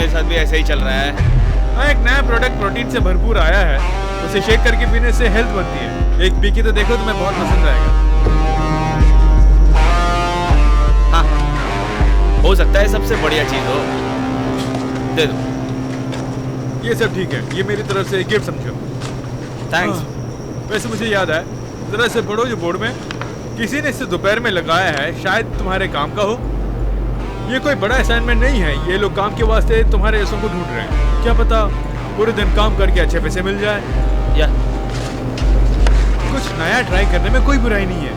मेरे साथ भी ऐसा ही चल रहा है। हाँ, एक नया प्रोडक्ट प्रोटीन से भरपूर आया है, उसे शेक करके पीने से हेल्थ बनती है। एक पी के तो देखो, तुम्हें बहुत पसंद आएगा। हाँ, हो सकता है सबसे बढ़िया चीज हो। दे दो। ये सब ठीक है, ये मेरी तरफ से गिफ्ट समझो। थैंक्स। वैसे मुझे याद है, जरा से पढ़ो जो बोर्ड में। किसी ने इसे दोपहर में लगाया है, शायद तुम्हारे काम का हो। ये कोई बड़ा असाइनमेंट नहीं है, ये लोग काम के वास्ते तुम्हारे जैसों को ढूंढ रहे हैं। क्या पता पूरे दिन काम करके अच्छे पैसे मिल जाए। या कुछ नया ट्राई करने में कोई बुराई नहीं है।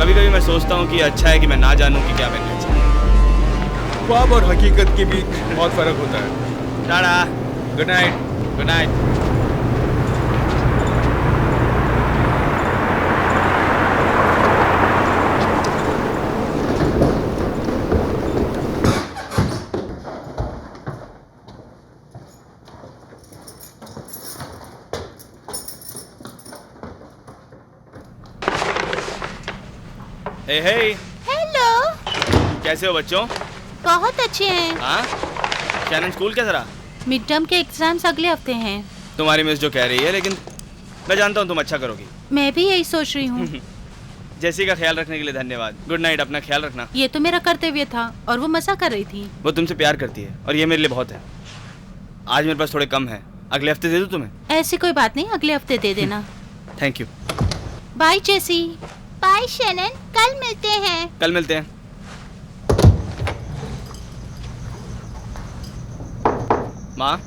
कभी कभी मैं सोचता हूँ कि अच्छा है कि मैं ना जानूँ कि क्या करना चाहिए। ख्वाब और हकीकत के बीच बहुत फर्क होता है। Tata. Good night. Good night. Hey hey, hello. कैसे हो बच्चों? बहुत अच्छे हैं। हाँ, शैनन स्कूल कैसा रहा? मिड टर्म के एग्जाम्स अगले हफ्ते हैं। तुम्हारी मिस जो कह रही है, लेकिन मैं जानता हूँ तुम अच्छा करोगी। मैं भी यही सोच रही हूँ। जैसी का ख्याल रखने के लिए धन्यवाद। गुड नाइट, अपना ख्याल रखना। ये तो मेरा कर्तव्य था और वो मजा कर रही थी। वो तुमसे प्यार करती है और ये मेरे लिए बहुत है। आज मेरे पास थोड़े कम है, अगले हफ्ते दे दूँ तुम्हें? ऐसी कोई बात नहीं, अगले हफ्ते दे देना। Thank you. Bye Jessie. Bye Shannon, कल मिलते हैं। कल मिलते हैं। माँ,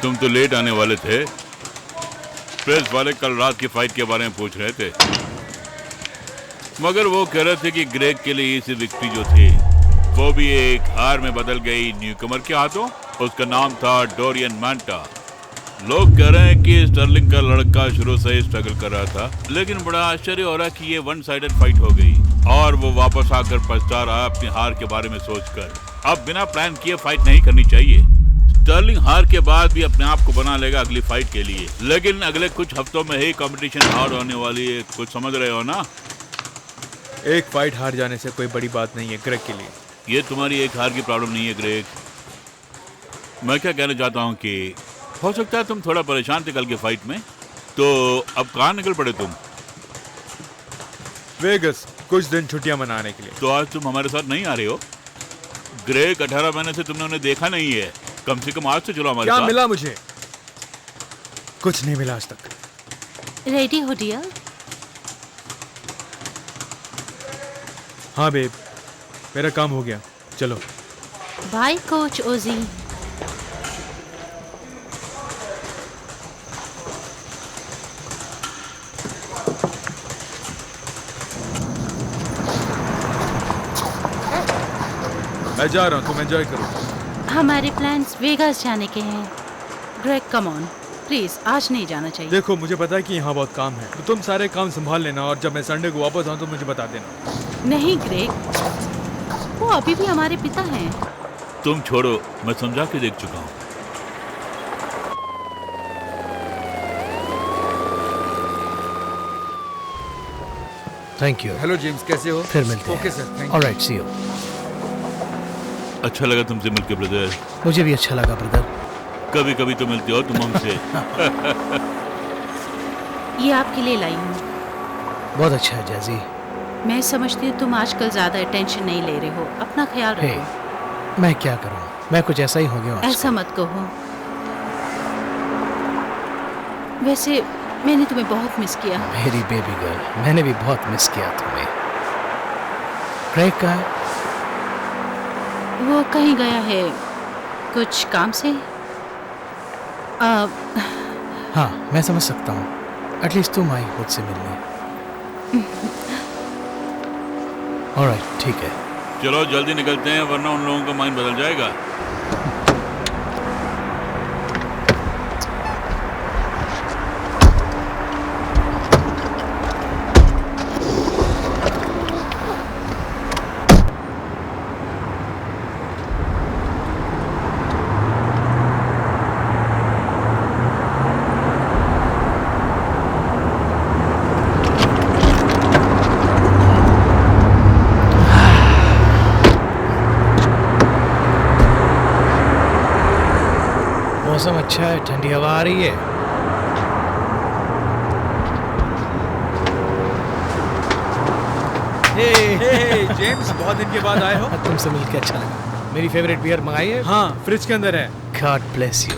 तुम तो लेट आने वाले थे। प्रेस वाले कल रात की फाइट के बारे में पूछ रहे थे, मगर वो कह रहे थे कि ग्रेग के लिए इसी विक्ट्री जो थी वो भी एक हार में बदल गई न्यूकमर के हाथों। उसका नाम था डोरियन मांटा। लोग कह रहे हैं कि स्टर्लिंग का लड़का शुरू से ही स्ट्रगल कर रहा था, लेकिन बड़ा आश्चर्य हो रहा कि ये वन साइडेड फाइट हो गई और वो वापस आकर पछता रहा अपनी हार के बारे में सोचकर। अब बिना प्लान किए फाइट नहीं करनी चाहिए। स्टर्लिंग हार के बाद भी अपने आप को बना लेगा अगली फाइट के लिए, लेकिन अगले कुछ हफ्तों में ही कंपटीशन हार्ड होने वाली है। कुछ समझ रहे हो ना? एक फाइट हार जाने से कोई बड़ी बात नहीं है ग्रेग के लिए। ये तुम्हारी एक हार की प्रॉब्लम नहीं है ग्रेग। मैं क्या कहना चाहता हूँ कि हो सकता है तुम थोड़ा परेशान थे कल के फाइट में, तो अब कहाँ निकल पड़े तुम? वेगस, कुछ दिन छुट्टियां मनाने के लिए। तो आज तुम हमारे साथ नहीं आ रहे हो? ग्रेग 18 महीने से तुमने उन्हें देखा नहीं है, कम से कम आज से चलो हमारे साथ। क्या मिला मुझे? कुछ नहीं मिला आज तक। रेडी हो डियर? हाँ बेब, मेरा काम हो गया, चलो। बाय कोच ओजी। मैं जा रहा हूँ, तुम एंजॉय करो। हमारे प्लान्स वेगास जाने के हैं। ग्रेग कम ऑन, प्लीज आज नहीं जाना चाहिए। देखो, मुझे पता है कि यहाँ बहुत काम है, तो तुम सारे काम संभाल लेना और जब मैं संडे को वापस आऊँ तो मुझे बता देना। नहीं ग्रेग, वो अभी भी हमारे पिता हैं। तुम छोड़ो, मैं समझा के देख चुका हूँ। Thank you. हेलो जेम्स, कैसे हो? फिर मिलते हैं। Okay sir, thank you. Alright, see you. अच्छा लगा तुमसे मिलकर ब्रदर। मुझे भी अच्छा लगा ब्रदर। कभी कभी तो मिलते हो तुम हमसे। ये आपके लिए लाई हूँ। बहुत अच्छा है जैजी। मैं समझती हूँ तुम आजकल ज्यादा अटेंशन नहीं ले रहे हो। अपना ख्याल हे, रखो। मैं क्या करूँ, मैं कुछ ऐसा ही हो गया हूँ ऐसा मत कहो। वैसे मैंने तुम्हें बहुत मिस किया। मेरी बेबी गर्ल, मैंने भी बहुत मिस किया तुम्हें। क्रेग कहाँ है? वो कहीं गया है कुछ काम से। हाँ, मैं समझ सकता हूँ। एटलीस्ट तुम आई मुझसे मिलने। ऑलराइट, ठीक है। चलो जल्दी निकलते हैं वरना उन लोगों का माइंड बदल जाएगा। मौसम अच्छा है, ठंडी हवा आ रही है। हे जेम्स, बहुत दिन के बाद आए हो। तुमसे मिलकर अच्छा लगा। मेरी फेवरेट बियर मंगाई है? हाँ, फ्रिज के अंदर है। God bless you.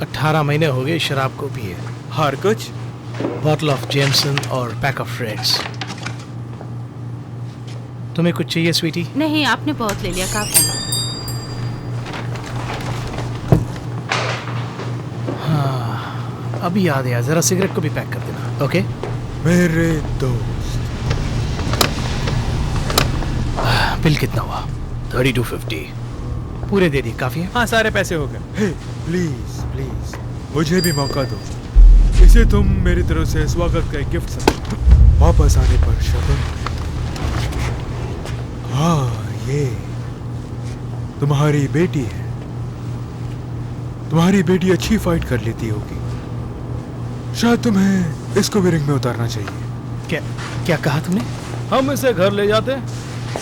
18 महीने हो गए शराब को पिए। हर कुछ? बॉटल ऑफ जेमसन और पैक ऑफ रेड्स। तुम्हें कुछ चाहिए स्वीटी? नहीं, आपने बहुत ले लिया, काफी। हाँ, अभी याद आया, जरा सिगरेट को भी पैक कर देना। ओके मेरे दोस्त। बिल कितना हुआ? 3250। पूरे दे दी, काफी है? हाँ, सारे पैसे हो गए। हे प्लीज प्लीज मुझे भी मौका दो। इसे तुम मेरी तरफ से स्वागत का एक गिफ्ट समझो। वापस आने पर शब्द। हाँ, ये तुम्हारी बेटी है। तुम्हारी बेटी अच्छी फाइट कर लेती होगी। शायद तुम्हें इसको भी रिंग में उतारना चाहिए। क्या कहा तुमने? हम इसे घर ले जाते,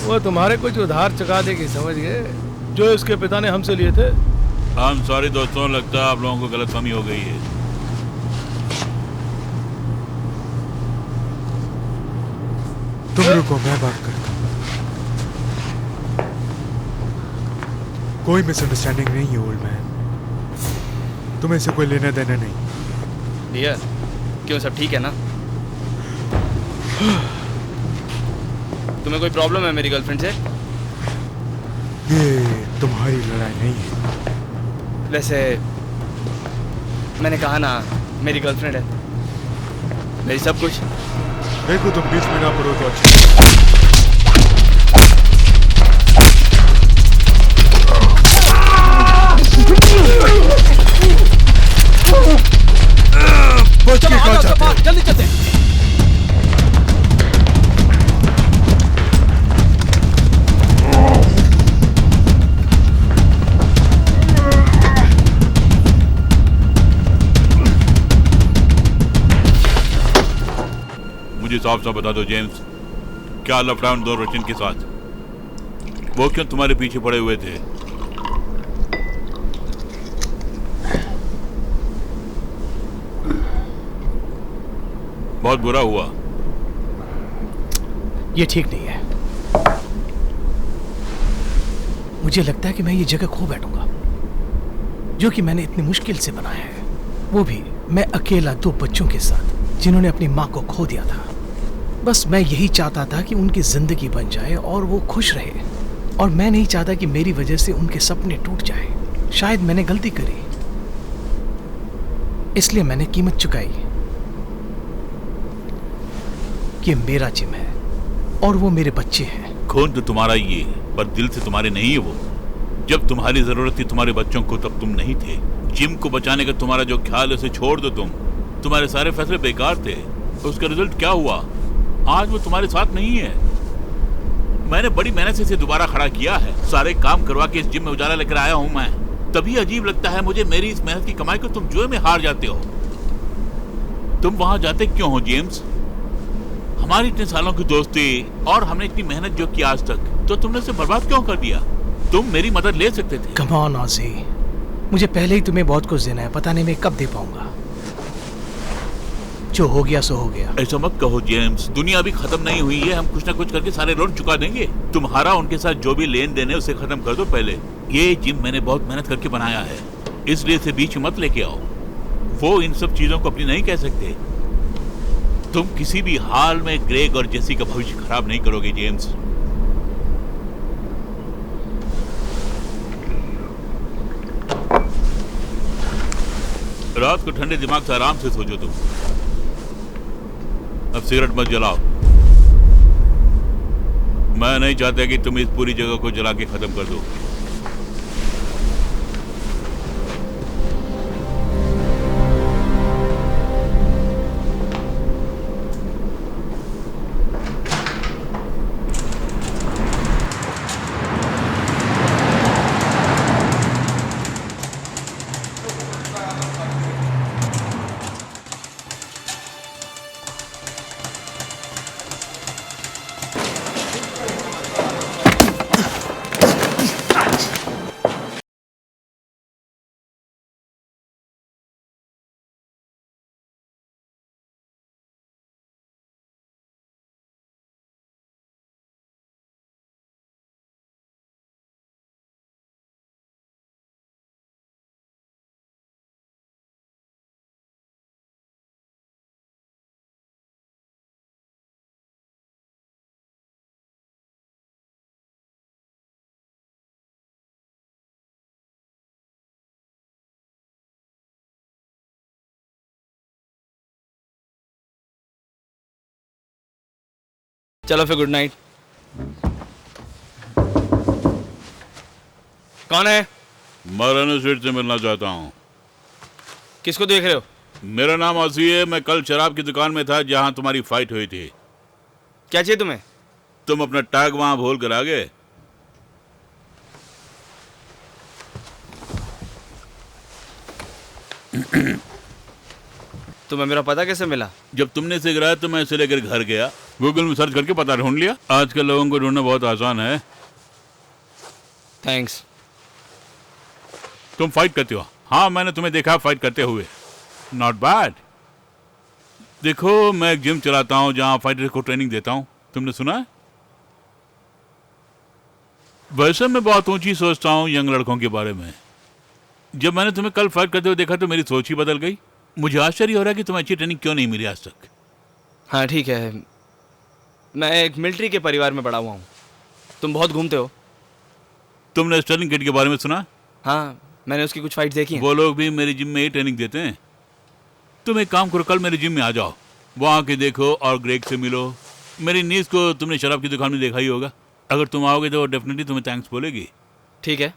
वो तुम्हारे कुछ उधार चुका देगी, समझ गए, जो इसके पिता ने हमसे लिए थे। हम सॉरी दोस्तों, लगता है आप लोगों को गलतफहमी हो गई है। तुम रुको, मैं बात करता हूँ। कोई मिसअंडरस्टैंडिंग नहीं है ओल्ड मैन। तुम्हें से कोई लेना देना नहीं। डियर, क्यों, सब ठीक है ना? तुम्हें कोई प्रॉब्लम है मेरी गर्लफ्रेंड से? ये तुम्हारी लड़ाई नहीं है। वैसे मैंने कहा ना, मेरी गर्लफ्रेंड है, मेरी सब कुछ। देखो, तुम बीच में ना पड़ो तो अच्छा। बच के कहाँ जाते हो? जल्दी चलते। मुझे साफ साफ बता दो जेम्स, क्या लफड़ा उन दो रचिन के साथ? वो क्यों तुम्हारे पीछे पड़े हुए थे? बहुत बुरा हुआ। ये ठीक नहीं है। मुझे लगता है कि मैं ये जगह खो बैठूंगा जो कि मैंने इतनी मुश्किल से बनाया है, वो भी मैं अकेला 2 बच्चों के साथ जिन्होंने अपनी माँ को खो दिया था। बस मैं यही चाहता था कि उनकी जिंदगी बन जाए और वो खुश रहे, और मैं नहीं चाहता कि मेरी वजह से उनके सपने टूट जाए। शायद मैंने गलती करी, इसलिए मैंने कीमत चुकाई। ये मेरा जिम है और वो मेरे बच्चे हैं। खून तो तुम्हारा ही है, पर दिल से तुम्हारे नहीं है वो। जब तुम्हारी जरूरत थी तुम्हारे बच्चों को, तब तुम नहीं थे। जिम को बचाने का तुम्हारा जो ख्याल है उसे छोड़ दो तुम। तुम्हारे सारे फैसले बेकार थे। उसका रिजल्ट क्या हुआ? आज वो तुम्हारे साथ नहीं है। मैंने बड़ी मेहनत से इसे दोबारा खड़ा किया है। सारे काम करवा के इस जिम में उजाला लेकर आया हूं मैं। तभी अजीब लगता है मुझे मेरी इस मेहनत की कमाई को तुम जुए में हार जाते हो। तुम वहां जाते क्यों हो जेम्स? हमारी इतने सालों की दोस्ती और हमने इतनी मेहनत जो की आज तक, तो तुमने उसे बर्बाद क्यों कर दिया? तुम मेरी मदद ले सकते थे। कम ऑन ऑजी, मुझे पहले ही तुम्हें बहुत कुछ देना है, पता नहीं मैं कब दे पाऊंगा। जो हो गया सो हो गया। ऐसा मत कहो जेम्स, दुनिया अभी खत्म नहीं हुई है। हम कुछ ना कुछ करके सारे लोन चुका देंगे। तुम्हारा उनके साथ जो भी लेन देन है उसे खत्म कर दो पहले। ये जिम मैंने बहुत मेहनत करके बनाया है, इसलिए इसे बीच में मत लेके आओ। वो इन सब चीजों को अपनी नहीं कह सकते। तुम किसी भी हाल में ग्रेग और जेसी का भविष्य खराब नहीं करोगे जेम्स। रात को ठंडे दिमाग से आराम से सोचो तुम। अब सिगरेट मत जलाओ। मैं नहीं चाहता कि तुम इस पूरी जगह को जला के खत्म कर दो। चलो फिर गुड नाइट। कौन है? मराना स्वीट से मिलना चाहता हूँ। किसको देख रहे हो? मेरा नाम आसी है। मैं कल शराब की दुकान में था जहाँ तुम्हारी फाइट हुई थी। क्या चाहिए तुम्हें? तुम अपना टैग वहां भूल कर आ गए। तुम्हें मेरा पता कैसे मिला? जब तुमने इसे गिराया तो मैं इसे लेकर घर गया, गूगल में सर्च करके पता ढूंढ लिया। आजकल लोगों को ढूंढना बहुत आसान है। थैंक्स। तुम फाइट करते हो? हाँ, मैंने तुम्हें देखा फाइट करते हुए। Not bad. देखो, मैं एक जिम चलाता हूँ जहाँ फाइटर को ट्रेनिंग देता हूँ। तुमने सुना है? वैसे मैं बहुत ऊंची सोचता हूँ यंग लड़कों के बारे में। जब मैंने तुम्हें कल फाइट करते हुए देखा तो मेरी सोच ही बदल गई। मुझे आश्चर्य हो रहा है कि तुम्हें अच्छी ट्रेनिंग क्यों नहीं मिली आज तक। हाँ ठीक है, मैं एक मिलिट्री के परिवार में बड़ा हुआ हूँ। तुम बहुत घूमते हो। तुमने स्टर्लिंग किड के बारे में सुना? हाँ, मैंने उसकी कुछ फाइट देखी हैं। वो लोग भी मेरी जिम में ही ट्रेनिंग देते हैं। तुम एक काम करो, कल मेरी जिम में आ जाओ, वहाँ के देखो और ग्रेग से मिलो। मेरी नीस को तुमने शराब की दुकान में देखा ही होगा। अगर तुम आओगे तो डेफिनेटली तुम्हें थैंक्स बोलेगी। ठीक है।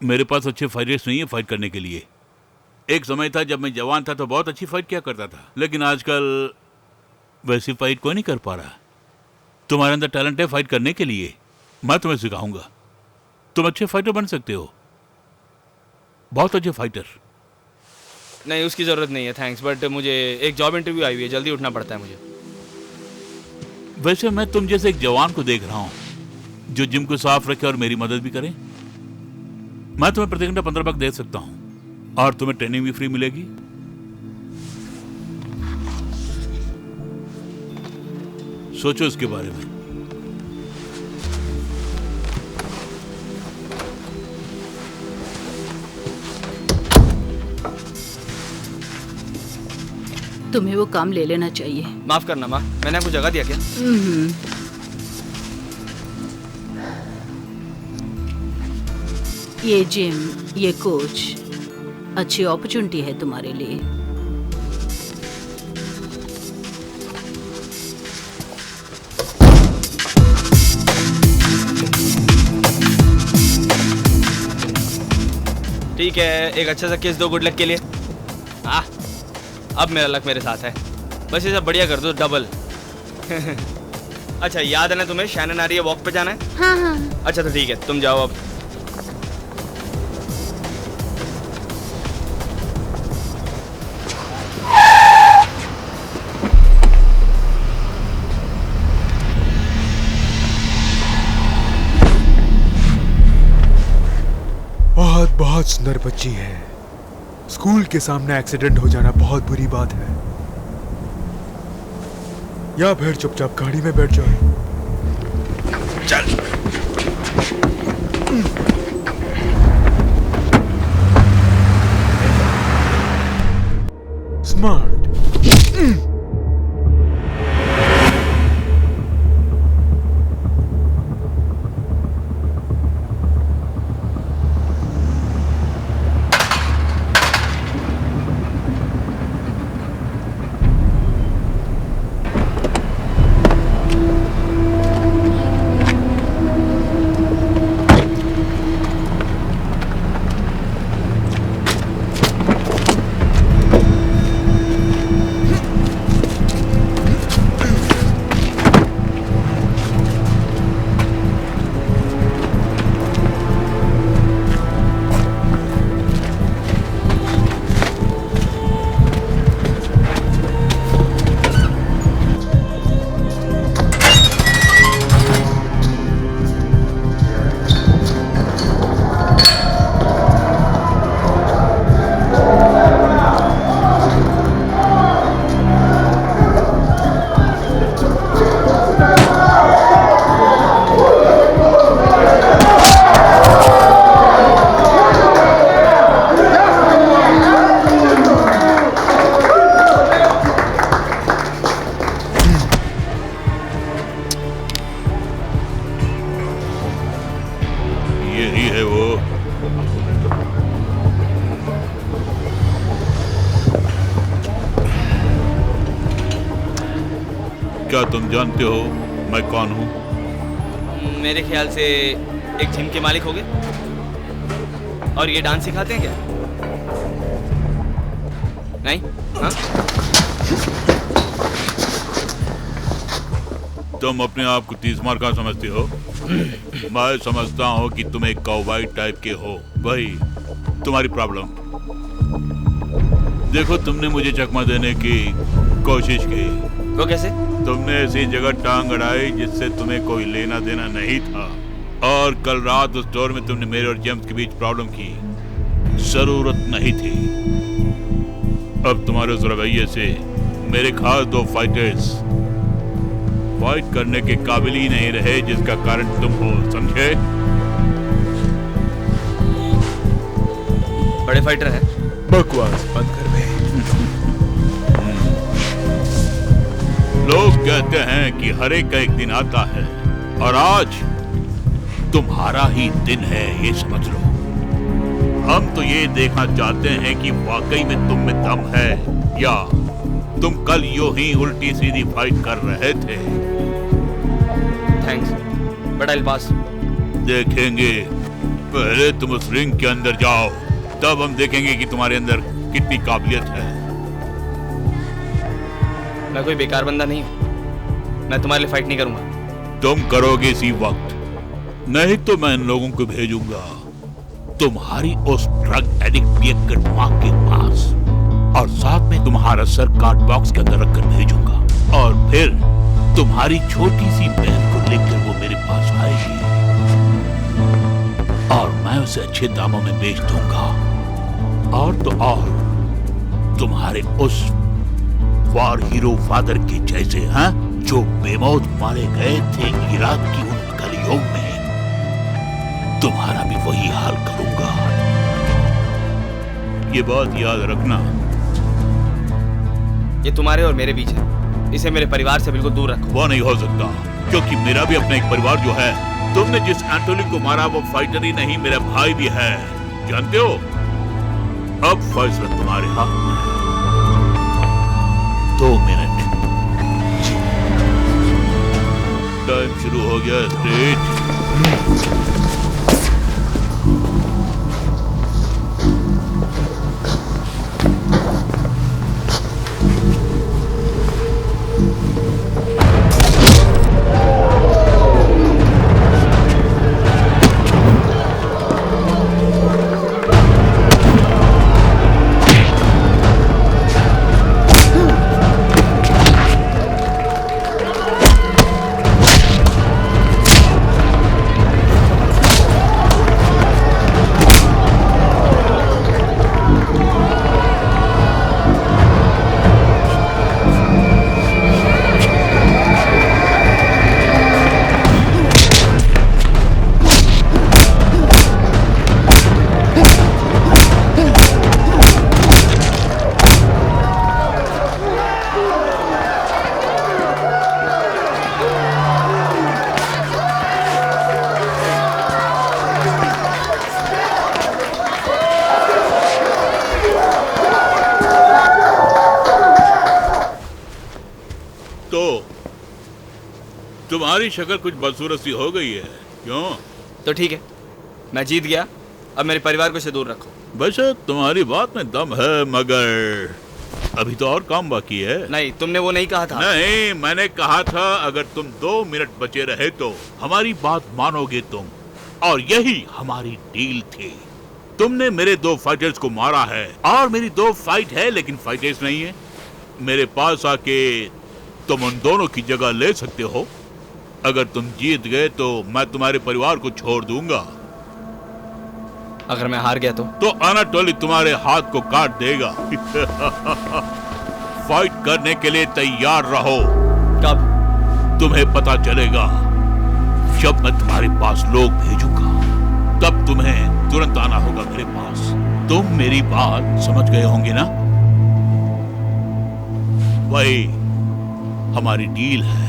मेरे पास अच्छे फाइटर्स नहीं है फाइट करने के लिए। एक समय था जब मैं जवान था तो बहुत अच्छी फाइट किया करता था, लेकिन आजकल वैसी फाइट कोई नहीं कर पा रहा। तुम्हारे अंदर टैलेंट है फाइट करने के लिए, मैं तुम्हें सिखाऊंगा। तुम अच्छे फाइटर बन सकते हो, बहुत अच्छे फाइटर। नहीं, उसकी ज़रूरत नहीं है, थैंक्स। बट मुझे एक जॉब इंटरव्यू आई हुई है, जल्दी उठना पड़ता है मुझे। वैसे मैं तुम जैसे एक जवान को देख रहा हूँ जो जिम को साफ रखे और मेरी मदद भी करे। मैं तुम्हें प्रति घंटा 15 बुcks दे सकता हूँ और तुम्हें ट्रेनिंग भी फ्री मिलेगी। सोचो इसके बारे में। तुम्हें वो काम ले लेना चाहिए। माफ़ करना माँ, मैंने आपको जगह दिया क्या? ये जिम, ये कोच, अच्छी अपॉर्चुनिटी है तुम्हारे लिए। ठीक है, एक अच्छा सा किस दो गुड लक के लिए। अब मेरा लक मेरे साथ है। बस ये सब बढ़िया कर दो, डबल। अच्छा, याद है ना तुम्हें शैनन आ रही है, वॉक पे जाना है? हाँ हाँ। अच्छा तो ठीक है, तुम जाओ अब। बहुत बहुत सुंदर बच्ची है। स्कूल के सामने एक्सीडेंट हो जाना बहुत बुरी बात है। या फिर चुपचाप गाड़ी में बैठ जाओ। चल। स्मार्ट। यही है वो। क्या तुम जानते हो मैं कौन हूँ? मेरे ख्याल से एक जिम के मालिक होंगे। और ये डांस सिखाते हैं क्या? नहीं? हाँ? तुम अपने आप को 30 मार का समझते हो? मैं समझता हूँ कि तुम एक काउबॉय टाइप के हो। वही तुम्हारी प्रॉब्लम। देखो, तुमने मुझे चकमा देने की कोशिश की। वो कैसे? तुमने ऐसी जगह टांग अड़ाई जिससे तुम्हें कोई लेना देना नहीं था। और कल रात उस स्टोर में तुमने मेरे और जेम्स के बीच प्रॉब्लम की। जरूरत नहीं थी। अब तुम्हारे उस रवैये से मेरे खास 2 फाइटर्स फाइट करने के काबिल ही नहीं रहे, जिसका कारण तुम हो, समझे? बड़े फाइटर हैं। बकवास बंद कर बे। लोग कहते हैं कि हर एक का एक दिन आता है, और आज तुम्हारा ही दिन है, ये समझ लो। हम तो ये देखना चाहते हैं कि वाकई में तुम में दम है, या तुम कल यूं ही उल्टी सीधी फाइट कर रहे थे। थैंक्स, बट आई पास। देखेंगे। पहले तुम उस रिंग के अंदर जाओ, तब हम देखेंगे कि तुम्हारे अंदर कितनी काबिलियत है। मैं कोई बेकार बंदा नहीं हूँ। मैं तुम्हारे लिए फाइट नहीं करूंगा। तुम करोगे इसी वक्त, नहीं तो मैं इन लोगों को भेजूंगा तुम्हारी उस ड्रग एडिक्ट पियक्कड़ माँ के पास, और साथ में तुम्हारा सर कार्ड बॉक्स के अंदर रखकर भेजूंगा। और फिर तुम्हारी छोटी सी बहन को लेकर वो मेरे पास आएगी, और मैं उसे अच्छे दामों में बेच दूंगा। और तो और तुम्हारे उस वॉर हीरो फादर के जैसे, हैं, जो बेमौत मारे गए थे इराक की उन गलियों में, तुम्हारा भी वही हाल करूंगा। ये बात याद रखना। ये तुम्हारे और मेरे बीच है। इसे मेरे परिवार से बिल्कुल दूर रखो। वो नहीं हो सकता, क्योंकि मेरा भी अपना एक परिवार जो है। तुमने जिस एंटोनी को मारा वो फाइटर ही नहीं, मेरा भाई भी है, जानते हो? अब फैसला तुम्हारे हाथ में है। 2 मिनट। टाइम शुरू हो गया। स्टेज। तुम्हारी शक्ल कुछ बदसूरत सी हो गई है। क्यों? तो ठीक है, मैं जीत गया। अब मेरे परिवार को इससे दूर रखो। वैसे तुम्हारी बात में दम है, मगर अभी तो और काम बाकी है। नहीं, तुमने वो नहीं कहा था। नहीं, मैंने कहा था अगर तुम 2 मिनट बचे रहे तो हमारी बात मानोगे तुम, और यही हमारी डील थी। तुमने मेरे 2 फाइटर्स को मारा है और मेरी 2 फाइट है, लेकिन फाइटर्स नहीं है। मेरे पास आके तुम उन दोनों की जगह ले सकते हो। अगर तुम जीत गए तो मैं तुम्हारे परिवार को छोड़ दूंगा। अगर मैं हार गया तो अनाटोली तुम्हारे हाथ को काट देगा। फाइट करने के लिए तैयार रहो। कब? तुम्हें पता चलेगा जब मैं तुम्हारे पास लोग भेजूंगा, तब तुम्हें तुरंत आना होगा मेरे पास। तुम मेरी बात समझ गए होंगे ना? वही हमारी डील है।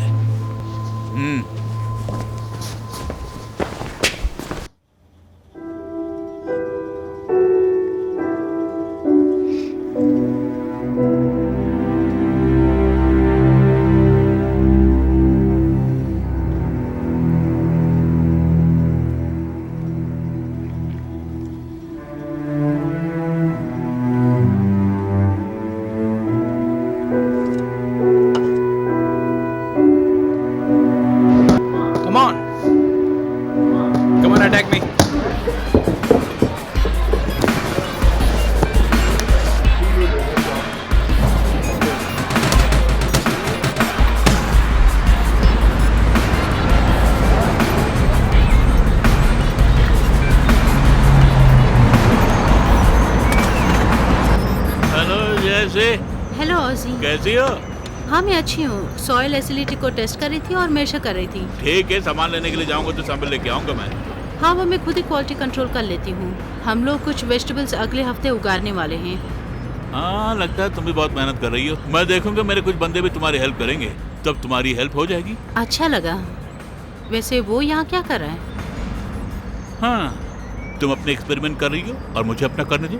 Come on, attack me. Hello जैसे, हेलो ऑजी। कैसी हो? हाँ मैं अच्छी हूँ। सॉइल एसिडिटी को टेस्ट कर रही थी और मेजर कर रही थी। ठीक है, सामान लेने के लिए जाऊंगा तो सैंपल लेके आऊंगा मैं। हाँ वो मैं खुद ही क्वालिटी कंट्रोल कर लेती हूँ। हम लोग कुछ वेजिटेबल्स अगले हफ्ते उगाने वाले हैं। हाँ, लगता है तुम भी बहुत मेहनत कर रही हो। मैं देखूंगा, मेरे कुछ बंदे भी तुम्हारी हेल्प करेंगे, तब तुम्हारी हेल्प हो जाएगी। अच्छा लगा। वैसे वो यहाँ क्या कर रहा है? हाँ, तुम अपने एक्सपेरिमेंट कर रही हो और मुझे अपना करने दो।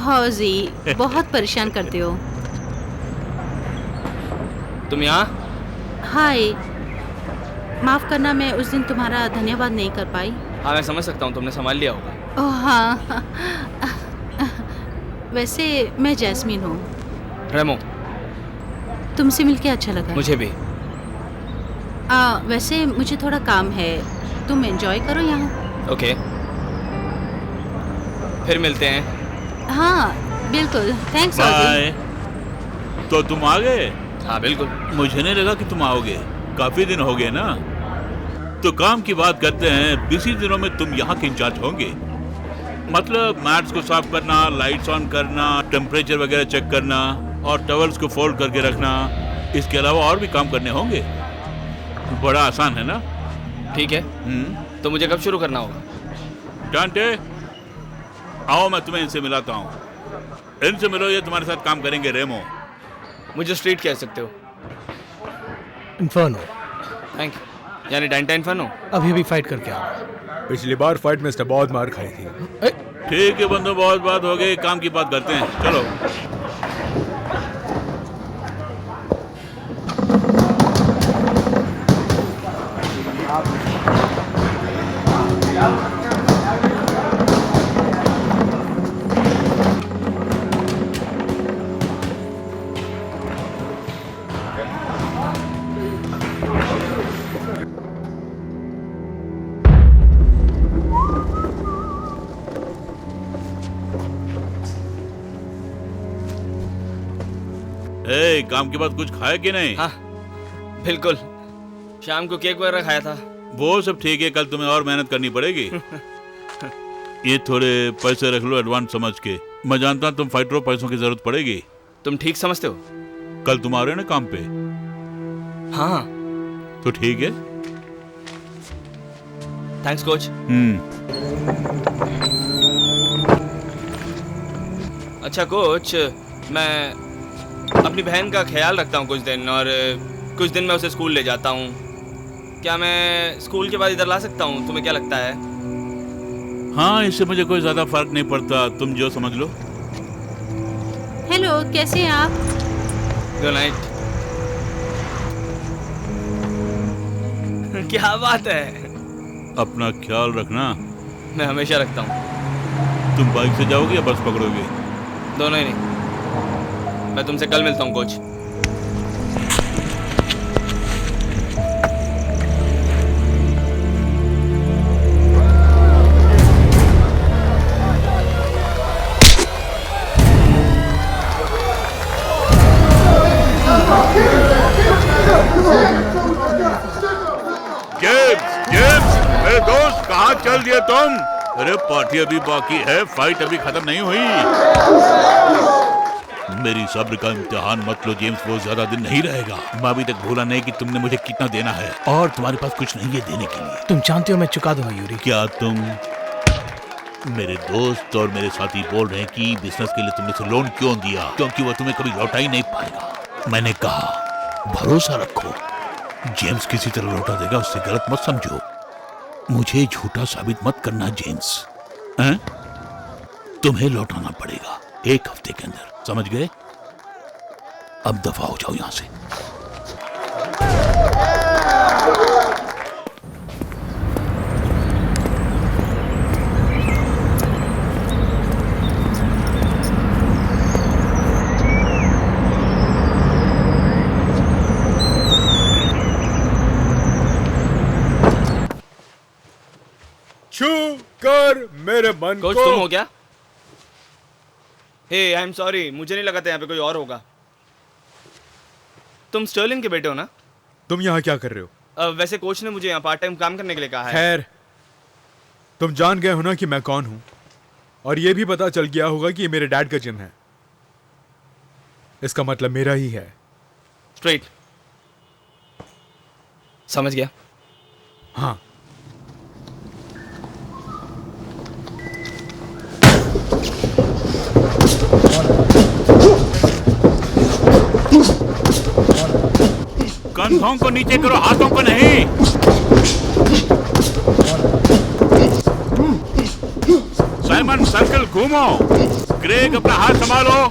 हाँ जी, बहुत परेशान करते हो। तुम यहाँ? हाय, माफ करना मैं उस दिन तुम्हारा धन्यवाद नहीं कर पाई। हाँ मैं समझ सकता हूँ, तुमने संभाल लिया होगा। ओह हाँ। वैसे मैं जैस्मीन हूँ। रेमो। तुमसे मिलके अच्छा लगा। मुझे भी। वैसे मुझे थोड़ा काम है, तुम एंजॉय करो यहाँ। ओके, फिर मिलते हैं। हाँ बिल्कुल, थैंक्स बाय। तो तुम आ गए? हाँ बिल्कुल। मुझे नहीं लगा कि तुम आओगे, काफी दिन हो गए ना। तो काम की बात करते हैं। इसी दिनों में तुम यहाँ के इंचार्ज होंगे, मतलब मैट्स को साफ करना, लाइट्स ऑन करना, टेम्परेचर वगैरह चेक करना और टॉवल्स को फोल्ड करके रखना। इसके अलावा और भी काम करने होंगे। बड़ा आसान है ना? ठीक है। तो मुझे कब शुरू करना होगा? डांटे, आओ मैं तुम्हें इनसे मिलाता हूँ। इनसे मिलो, ये तुम्हारे साथ काम करेंगे। रेमो। मुझे स्ट्रीट कह सकते हो। इन्फर्नो। Thank you. यानी डैंटा इन्फर्नो। अभी अभी फाइट करके आ रहा हूँ। पिछली बार फाइट में इसने बहुत मार खाई थी। ठीक है बंदो, बहुत बात हो गई, काम की बात करते हैं। चलो। काम के बाद कुछ खाया कि नहीं? हाँ बिल्कुल, शाम को केक वगैरह खाया था। वो सब ठीक है, कल तुम्हें और मेहनत करनी पड़ेगी। ये थोड़े पैसे रख लो एडवांस समझ के। मैं जानता हूँ तुम फाइटर हो, पैसों की जरूरत पड़ेगी। तुम ठीक समझते हो? कल तुम आ रहे हो ना काम पे? हाँ। तो ठीक है। Thanks coach. अच्छा कोच, मैं अपनी बहन का ख्याल रखता हूँ कुछ दिन, और कुछ दिन मैं उसे स्कूल ले जाता हूँ। क्या मैं स्कूल के बाद इधर ला सकता हूँ? तुम्हें क्या लगता है? हाँ, इससे मुझे कोई ज्यादा फर्क नहीं पड़ता, तुम जो समझ लो। हेलो, कैसे हैं आप? Good night. क्या बात है? अपना ख्याल रखना। मैं हमेशा रखता हूँ। तुम बाइक से जाओगे या बस पकड़ोगे? दोनों ही नहीं। मैं तुमसे कल मिलता हूँ कोच। जेम्स, मेरे दोस्त, कहाँ चल दिए तुम? अरे पार्टी अभी बाकी है, फाइट अभी खत्म नहीं हुई। मेरी सब्र का इम्तिहान मत लो जेम्स, वो ज्यादा दिन नहीं रहेगा। मैं अभी तक भूला नहीं कि तुमने मुझे कितना देना है और तुम्हारे पास कुछ नहीं है देने के लिए। तुम जानते हो मैं चुका दूंगा यूरी। क्या तुम, मेरे दोस्त और मेरे साथी बोल रहे हैं कि बिजनेस के लिए तुमने उसे लोन क्यों दिया? क्योंकि वो तुम्हें कभी लौटा ही नहीं पाएगा। मैंने कहा भरोसा रखो, जेम्स किसी तरह लौटा देगा, उससे गलत मत समझो। मुझे झूठा साबित मत करना जेम्स, हैं? तुम्हें लौटाना पड़ेगा 1 हफ्ते के अंदर, समझ गए? अब दफा हो जाओ यहां से। छू कर मेरे मन कोच को। तुम हो क्या? हे आई एम सॉरी, मुझे नहीं लगा था यहाँ पे कोई और होगा। तुम स्टर्लिंग के बेटे हो ना? तुम यहाँ क्या कर रहे हो? वैसे कोच ने मुझे यहाँ पार्ट टाइम काम करने के लिए कहा है। खैर, तुम जान गए हो ना कि मैं कौन हूं, और ये भी पता चल गया होगा कि ये मेरे डैड का जिम है। इसका मतलब मेरा ही है। स्ट्रेट। समझ गया। हाँ, कंधों को नीचे करो, हाथों को नहीं। साइमन सर्कल घूमो। ग्रेग अपना हाथ संभालो।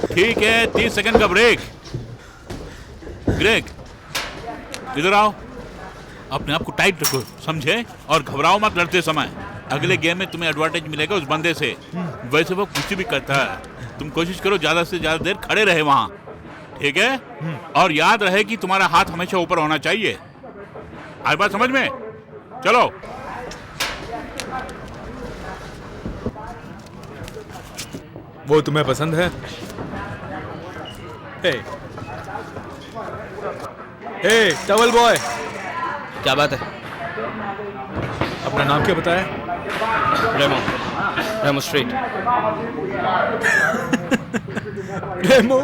ठीक है, 30 सेकंड का ब्रेक। ग्रेग इधर आओ, अपने आप को टाइट रखो, समझे? और घबराओ मत लड़ते समय। अगले गेम में तुम्हें एडवांटेज मिलेगा उस बंदे से। वैसे वो कुछ भी करता है, तुम कोशिश करो ज्यादा से ज्यादा देर खड़े रहे वहां, ठीक है? और याद रहे कि तुम्हारा हाथ हमेशा ऊपर होना चाहिए। आई बात समझ में? चलो। वो तुम्हें पसंद है? हे टवल बॉय, क्या बात है? अपना नाम क्या बताया? रेमो। रेमो स्ट्रेट। रेमो?